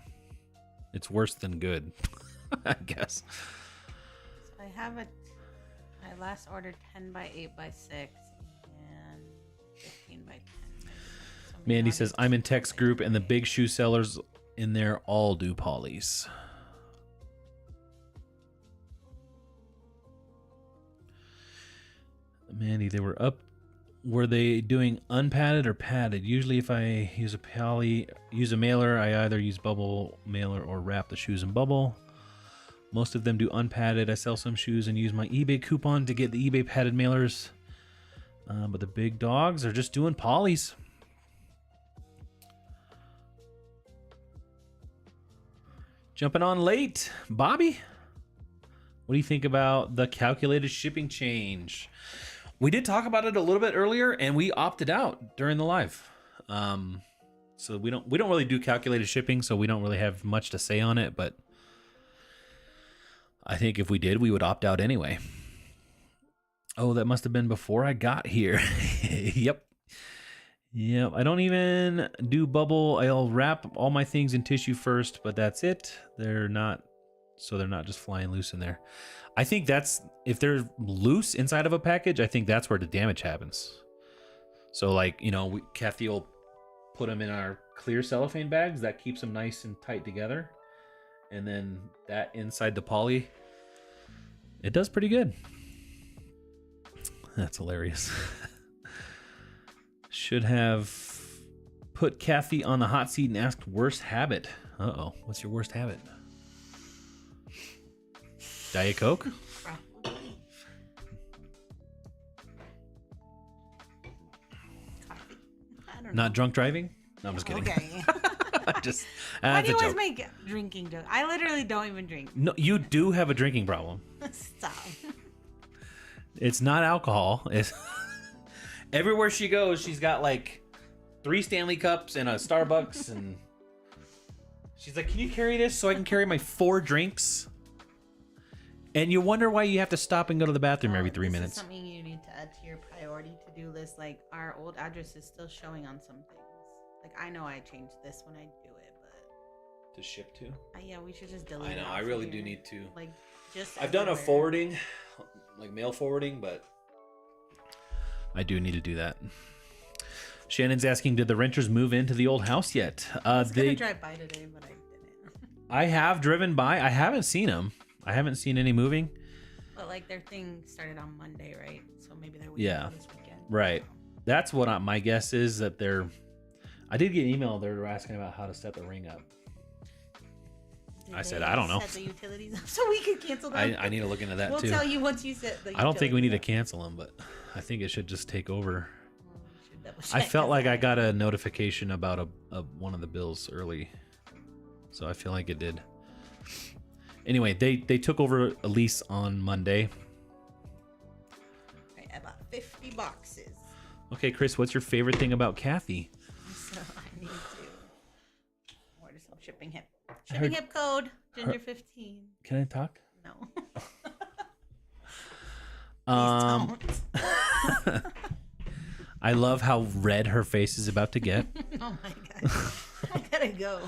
S1: it's worse than good, I guess.
S2: So I last ordered 10 by 8 by 6 and 15 by 10. So
S1: Mandy says, I'm in text group and the big shoe sellers in there all do polys. Mandy, they were up. Were they doing unpadded or padded? Usually if I use a mailer, I either use bubble mailer or wrap the shoes in bubble. Most of them do unpadded. I sell some shoes and use my eBay coupon to get the eBay padded mailers. But the big dogs are just doing polys. Jumping on late. Bobby, what do you think about the calculated shipping change? We did talk about it a little bit earlier, and we opted out during the live. So we don't really do calculated shipping, so we don't really have much to say on it. But I think if we did, we would opt out anyway. Oh, that must have been before I got here. Yep. I don't even do bubble. I'll wrap all my things in tissue first, but that's it. They're not just flying loose in there. I think that's, if they're loose inside of a package, I think that's where the damage happens. So like, Kathy will put them in our clear cellophane bags. That keeps them nice and tight together. And then that inside the poly, it does pretty good. That's hilarious. Should have put Kathy on the hot seat and asked worst habit. Uh-oh. What's your worst habit? Diet Coke? Not drunk driving? No, I'm just kidding.
S2: Okay.
S1: Why
S2: do you always make drinking jokes? I literally don't even drink.
S1: No, you do have a drinking problem.
S2: Stop.
S1: It's not alcohol. It's everywhere she goes, she's got like 3 Stanley cups and a Starbucks, and she's like, "Can you carry this so I can carry my 4 drinks?" And you wonder why you have to stop and go to the bathroom every 3 minutes.
S2: This is something you need to add to your priority to-do list. Like, our old address is still showing on some things. Like, I know I changed this when I do it, but
S1: to ship to?
S2: Yeah, we should just delete it.
S1: I know, I really do need to.
S2: Like, just
S1: I've done a forwarding, like mail forwarding, but I do need to do that. Shannon's asking, did the renters move into the old house yet?
S2: I was gonna drive by today, but I didn't.
S1: I have driven by. I haven't seen them. I haven't seen any moving.
S2: But like, their thing started on Monday, right? So maybe they're this weekend.
S1: Right. That's what my guess is, that they're... I did get an email. They were asking about how to set the ring up. I said, I don't know.
S2: Set the utilities up so we could cancel them.
S1: I need to look into that too.
S2: We'll tell you once you set the.
S1: I don't think we need to cancel them, but I think it should just take over. I felt like I got a notification about one of the bills early, so I feel like it did. Anyway, they took over a lease on Monday.
S2: About 50 boxes.
S1: Okay, Chris, what's your favorite thing about Kathy?
S2: So I need to order some shipping hip. Shipping hip code Ginger15.
S1: Can I talk?
S2: No.
S1: Please don't. I love how red her face is about to get.
S2: Oh my god. I gotta go.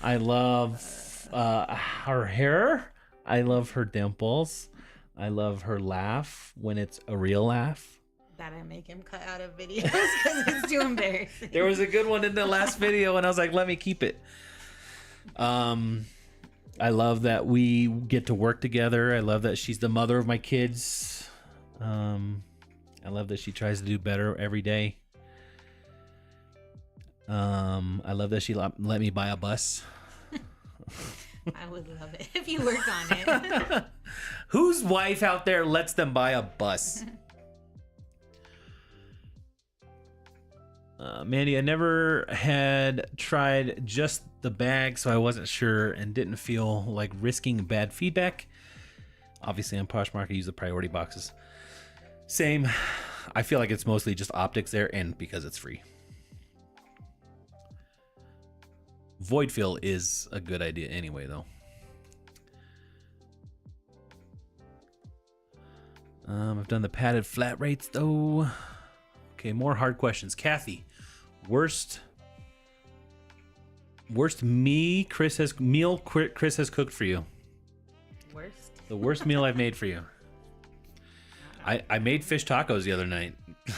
S1: I love her hair. I love her dimples. I love her laugh when it's a real laugh.
S2: That I make him cut out of videos because it's too embarrassing.
S1: There was a good one in the last video and I was like, let me keep it. I love that we get to work together. I love that she's the mother of my kids. I love that she tries to do better every day. I love that she let me buy a bus.
S2: I would love it if you worked on it.
S1: Whose wife out there lets them buy a bus? Mandy, I never had tried just the bag, so I wasn't sure and didn't feel like risking bad feedback. Obviously, on Poshmark, I use the priority boxes. Same. I feel like it's mostly just optics there, and because it's free. Void fill is a good idea anyway, though. I've done the padded flat rates, though. Okay, more hard questions. Kathy, worst meal Chris has cooked for you.
S2: Worst?
S1: The worst meal I've made for you. I made fish tacos the other night.
S2: I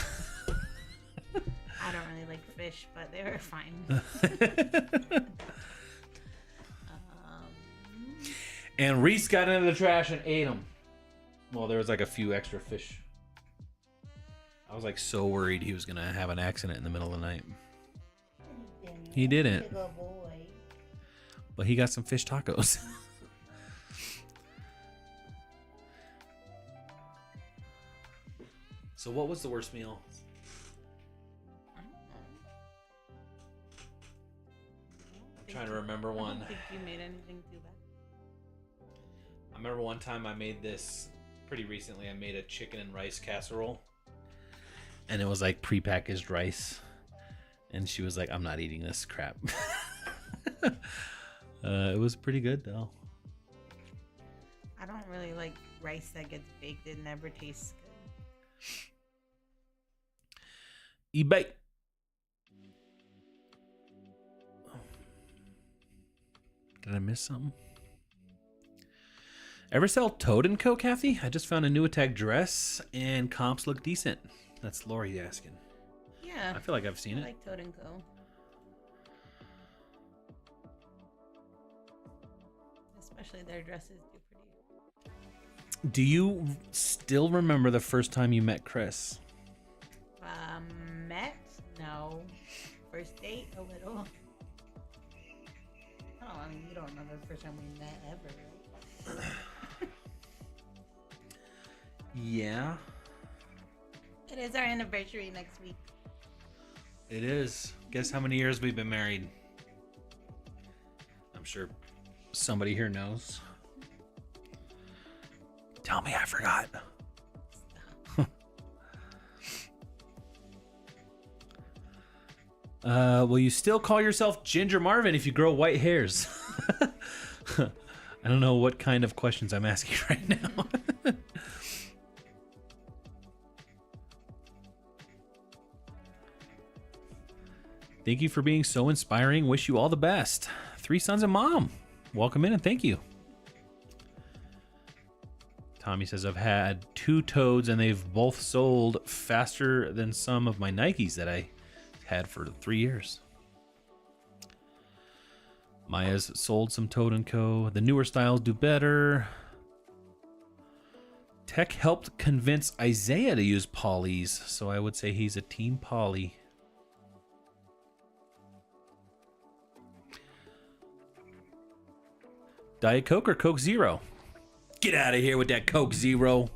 S2: don't really like fish, but they were fine.
S1: And Reese got into the trash and ate them. Well, there was like a few extra fish. I was like so worried he was gonna have an accident in the middle of the night. He didn't. But he got some fish tacos. So what was the worst meal? I'm trying to remember one.
S2: I don't think you made anything too bad.
S1: I remember one time I made this pretty recently. I made a chicken and rice casserole. And it was like prepackaged rice. And she was like, I'm not eating this crap. It was pretty good though.
S2: I don't really like rice that gets baked. It never tastes good.
S1: eBay. Did I miss something? Ever sell Toad & Co, Kathy? I just found a new attack dress and comps look decent. That's Lori asking.
S2: Yeah.
S1: I feel like I've seen it.
S2: I like Toad & Co. Especially their dresses do pretty.
S1: Do you still remember the first time you met Chris?
S2: Met? No. First date? A little. Oh, I mean, you don't remember the first time we met ever, right?
S1: Yeah.
S2: It is our anniversary next week.
S1: It is. Guess how many years we've been married? I'm sure somebody here knows. Tell me I forgot. Will you still call yourself Ginger Marvin if you grow white hairs? I don't know what kind of questions I'm asking right now. Thank you for being so inspiring. Wish you all the best. 3 sons and mom. Welcome in and thank you. Tommy says, I've had 2 toads and they've both sold faster than some of my Nikes that I had for 3 years. Maya's sold some Toad & Co. The newer styles do better. Tech helped convince Isaiah to use polys, so I would say he's a team poly. Diet Coke or Coke Zero? Get out of here with that Coke Zero.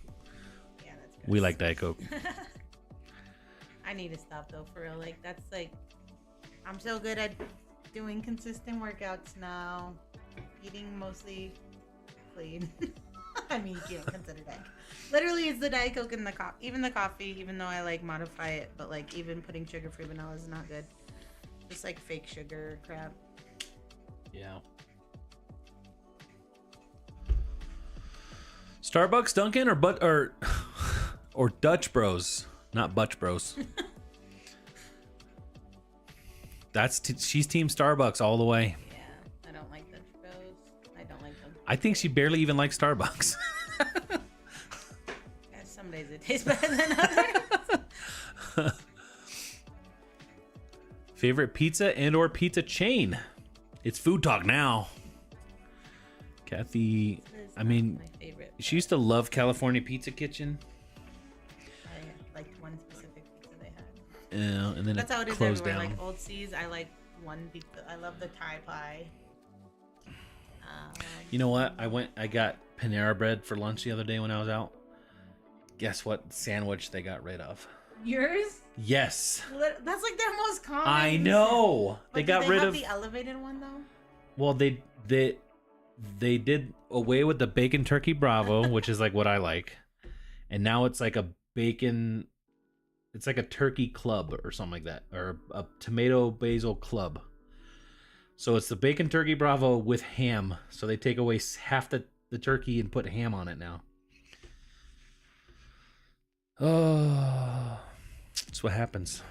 S2: Yeah, that's good.
S1: We like Diet Coke.
S2: I need to stop though, for real. Like, that's like, I'm so good at doing consistent workouts now. Eating mostly clean. I mean, you don't consider that. Literally, it's the Diet Coke and the coffee. Even the coffee, even though I like modify it, but like even putting sugar-free vanilla is not good. Just like fake sugar crap.
S1: Yeah. Starbucks, Dunkin', or Dutch Bros, not Butch Bros. She's team Starbucks all the way.
S2: Yeah, I don't like Dutch Bros. I don't like them.
S1: I think she barely even likes Starbucks.
S2: Yeah, some days it tastes better than others.
S1: Favorite pizza and/or pizza chain? It's food talk now. Kathy, I mean,
S2: my favorite.
S1: She used to love California Pizza Kitchen.
S2: I liked one specific pizza they had.
S1: Yeah, and then
S2: That's how it is
S1: closed
S2: everywhere.
S1: down.
S2: Like Old Seas, I like one pizza. I love the Thai pie.
S1: You know what? I got Panera Bread for lunch the other day when I was out. Guess what sandwich they got rid of?
S2: Yours?
S1: Yes.
S2: That's like their most common.
S1: I know.
S2: But
S1: They got rid of
S2: the elevated one though.
S1: Well, they did away with the bacon turkey bravo, which is like what I like. And now it's like a bacon, it's like a turkey club or something like that, or a tomato basil club. So it's the bacon turkey bravo with ham. So they take away half the turkey and put ham on it now. Oh, that's what happens.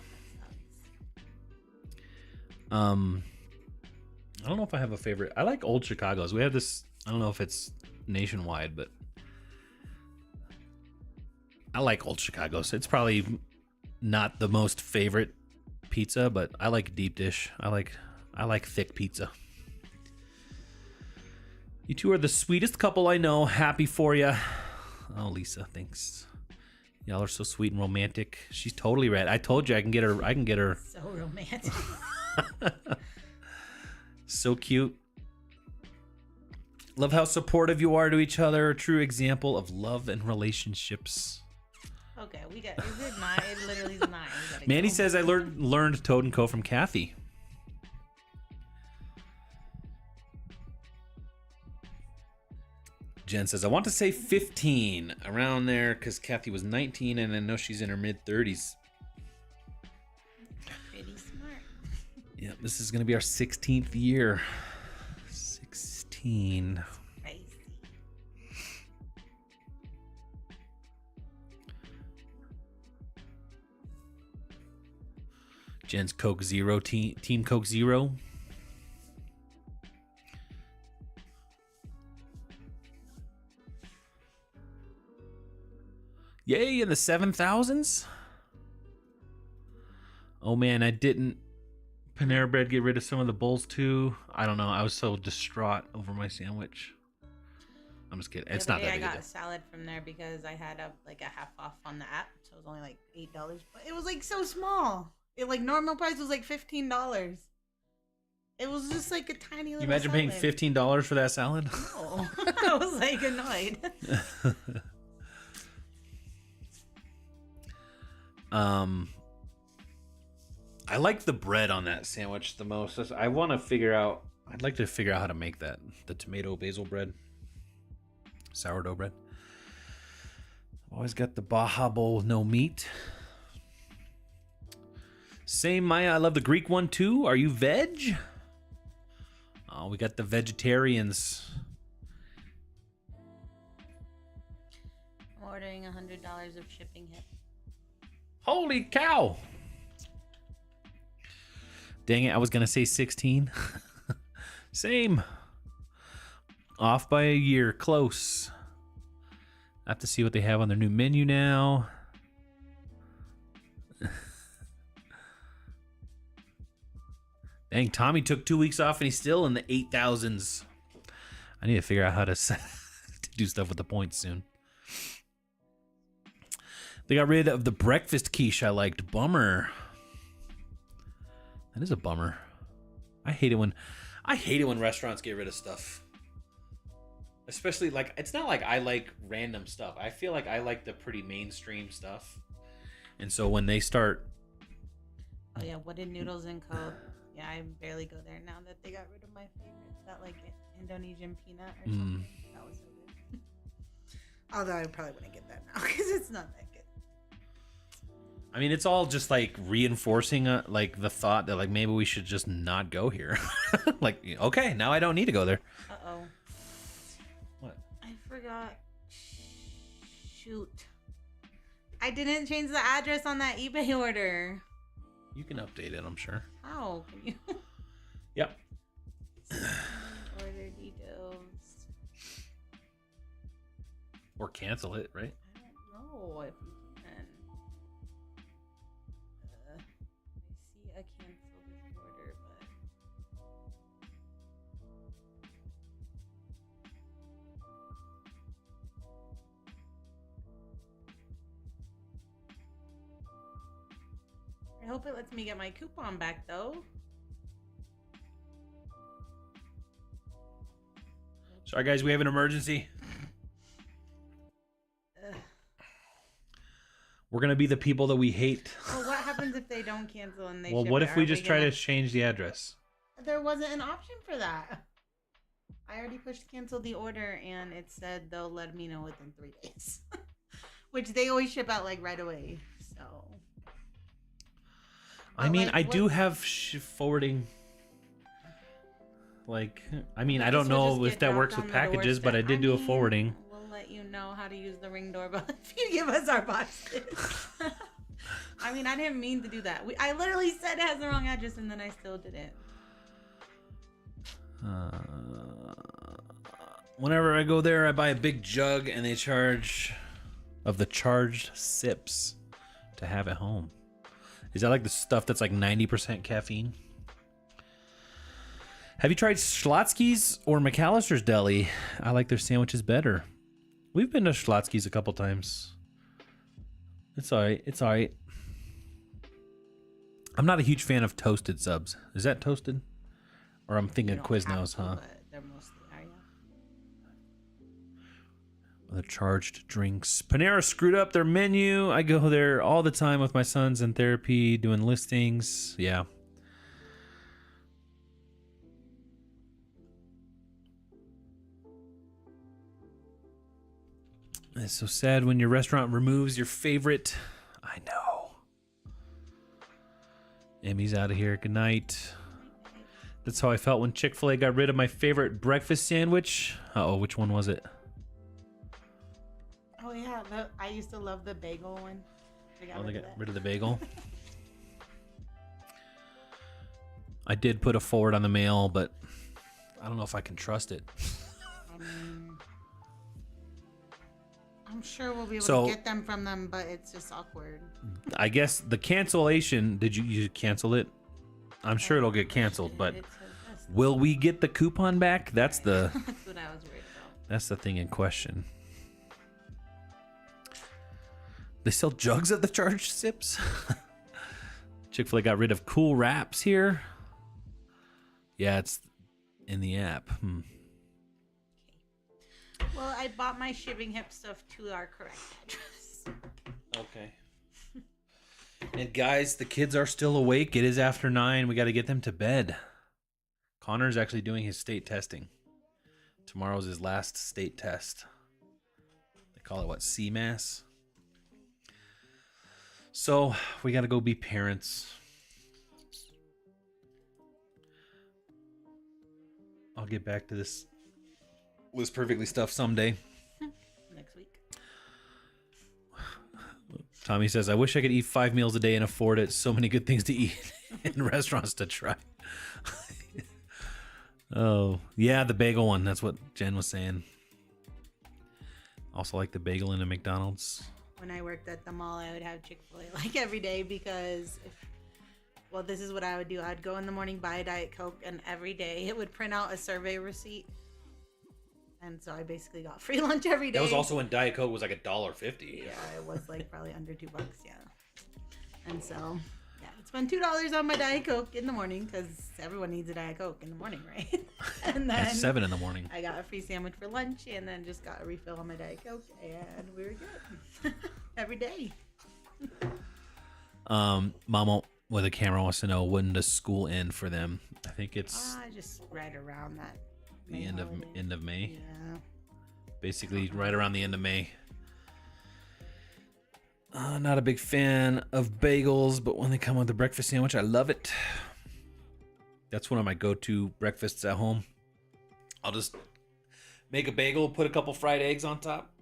S1: I don't know if I have a favorite. I like Old Chicago's. We have this, I don't know if it's nationwide, but I like Old Chicago's. It's probably not the most favorite pizza, but I like deep dish. I like thick pizza. You two are the sweetest couple I know. Happy for you. Oh, Lisa, thanks. Y'all are so sweet and romantic. She's totally right. I told you I can get her. I can get her.
S2: So romantic.
S1: So cute. Love how supportive you are to each other. A true example of love and relationships.
S2: Okay, we got. Is it 9? It literally is 9.
S1: Mandy says I learned Toad and Co from Kathy. Jen says I want to say 15 around there because Kathy was 19 and I know she's in her mid 30s.
S2: Pretty smart.
S1: Yeah, this is gonna be our 16th year. 16.
S2: Crazy.
S1: Jen's Coke Zero team Coke Zero. Yay, in the 7,000s. Oh man, I didn't Panera Bread get rid of some of the bowls too. I don't know. I was so distraught over my sandwich. I'm just kidding. It's not that big.
S2: I got a salad from there because I had a half off on the app, so it was only like $8. But it was like so small. It like normal price was like $15. It was just like a tiny little.
S1: You imagine
S2: salad.
S1: paying $15 for that salad?
S2: No, I was like annoyed.
S1: I like the bread on that sandwich the most. I want to figure out. I'd like to figure out how to make that. The tomato basil bread, sourdough bread. Always got the Baja Bowl, no meat. Same, Maya. I love the Greek one too. Are you veg? Oh, we got the vegetarians.
S2: I'm ordering $100 of shipping hit.
S1: Holy cow! Dang it, I was gonna say 16. Same. Off by a year, close. I have to see what they have on their new menu now. Dang, Tommy took 2 weeks off and he's still in the 8,000s. I need to figure out how to do stuff with the points soon. They got rid of the breakfast quiche I liked. Bummer. That is a bummer. I hate it when restaurants get rid of stuff. Especially like it's not like I like random stuff. I feel like I like the pretty mainstream stuff. And so when they start
S2: Oh yeah, Wooden Noodles and Co. Yeah, I barely go there now that they got rid of my favorite. That like Indonesian peanut or something. That was so good. Although I probably wouldn't get that now because it's not that good.
S1: I mean, it's all just like reinforcing like the thought that like maybe we should just not go here. Like, okay, now I don't need to go there.
S2: Uh-oh.
S1: What?
S2: I forgot. Shoot. I didn't change the address on that eBay order.
S1: You can update it, I'm sure.
S2: How can you?
S1: Yep.
S2: Order details.
S1: Or cancel it, right?
S2: I don't know if you can. I see a cancel this order, but I hope it lets me get my coupon back though.
S1: Sorry guys, we have an emergency. We're gonna be the people that we hate.
S2: Well, what happens if they don't cancel and they
S1: Well,
S2: ship
S1: what
S2: it?
S1: if we
S2: Are
S1: just try to change the address?
S2: There wasn't an option for that. I already pushed cancel the order and it said they'll let me know within 3 days. Which they always ship out like right away. So
S1: I mean, like, I do have forwarding. Like, I mean, I don't know if that works with packages, but I did do a forwarding.
S2: We'll let you know how to use the Ring doorbell if you give us our boxes. I mean, I didn't mean to do that. I literally said it has the wrong address and then I still didn't.
S1: Whenever I go there, I buy a big jug and they charge of the charged sips to have at home. Is that like the stuff that's like 90% caffeine? Have you tried Schlotsky's or McAllister's Deli? I like their sandwiches better. We've been to Schlotsky's a couple times. It's all right. It's all right. I'm not a huge fan of toasted subs. Is that toasted? Or I'm thinking Quiznos, huh?
S2: They're mostly are, yeah.
S1: The charged drinks. Panera screwed up their menu. I go there all the time with my sons in therapy, doing listings. Yeah. It's so sad when your restaurant removes your favorite. I know. Emmy's out of here. Good night. That's how I felt when Chick-fil-A got rid of my favorite breakfast sandwich. Uh-oh, which one was it?
S2: Oh, yeah. I used to love the bagel one. They got
S1: rid of the bagel. I did put a forward on the mail, but I don't know if I can trust it.
S2: I'm sure we'll be able to get them from them, but it's just awkward.
S1: I guess the cancellation, did you cancel it? I'm sure it'll get canceled, but will we get the coupon back? That's the
S2: that's what I was worried about.
S1: That's the thing in question. They sell jugs of the charged sips? Chick-fil-A got rid of cool wraps here. Yeah, it's in the app.
S2: Well, I bought my Shiving Hip stuff to our correct address.
S1: Okay. And guys, the kids are still awake. It is after 9. We got to get them to bed. Connor's actually doing his state testing. Tomorrow's his last state test. They call it what? CMAS. So we got to go be parents. I'll get back to this Liz Perfectly stuff someday.
S2: Next week.
S1: Tommy says, I wish I could eat 5 meals a day and afford it. So many good things to eat and restaurants to try. Oh, yeah, the bagel one. That's what Jen was saying. Also like the bagel in a McDonald's.
S2: When I worked at the mall, I would have Chick-fil-A like every day because this is what I would do. I'd go in the morning, buy a Diet Coke, and every day it would print out a survey receipt. And so I basically got free lunch every day.
S1: That was also when Diet Coke was like $1.50.
S2: Yeah, it was like probably under $2, yeah. And so, yeah, I spent $2 on my Diet Coke in the morning because everyone needs a Diet Coke in the morning, right? And then
S1: at 7 in the morning.
S2: I got a free sandwich for lunch and then just got a refill on my Diet Coke and we were good. Every day.
S1: Mama with a camera wants to know, when does school end for them? I think it's
S2: just right around that.
S1: The end of May.
S2: Yeah.
S1: Basically, right around the end of May. Not a big fan of bagels, but when they come with the breakfast sandwich, I love it. That's one of my go-to breakfasts at home. I'll just make a bagel, put a couple fried eggs on top.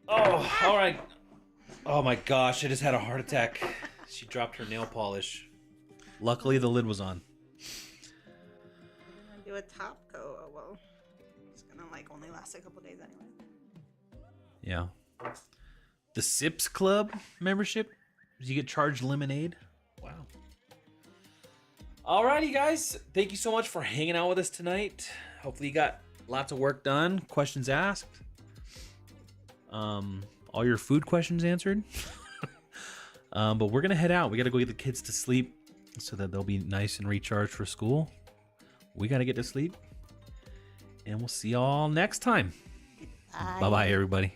S1: Oh, all right. Oh my gosh, I just had a heart attack. She dropped her nail polish. Luckily, the lid was on.
S2: Do a top coat. Oh, well, it's gonna only last a couple days anyway.
S1: Yeah. The Sips Club membership, you get charged lemonade. Wow. Alrighty, guys. Thank you so much for hanging out with us tonight. Hopefully you got lots of work done, questions asked. All your food questions answered. But we're gonna head out. We gotta go get the kids to sleep so that they'll be nice and recharged for school. We got to get to sleep. And we'll see y'all next time.
S2: Bye.
S1: Bye-bye, everybody.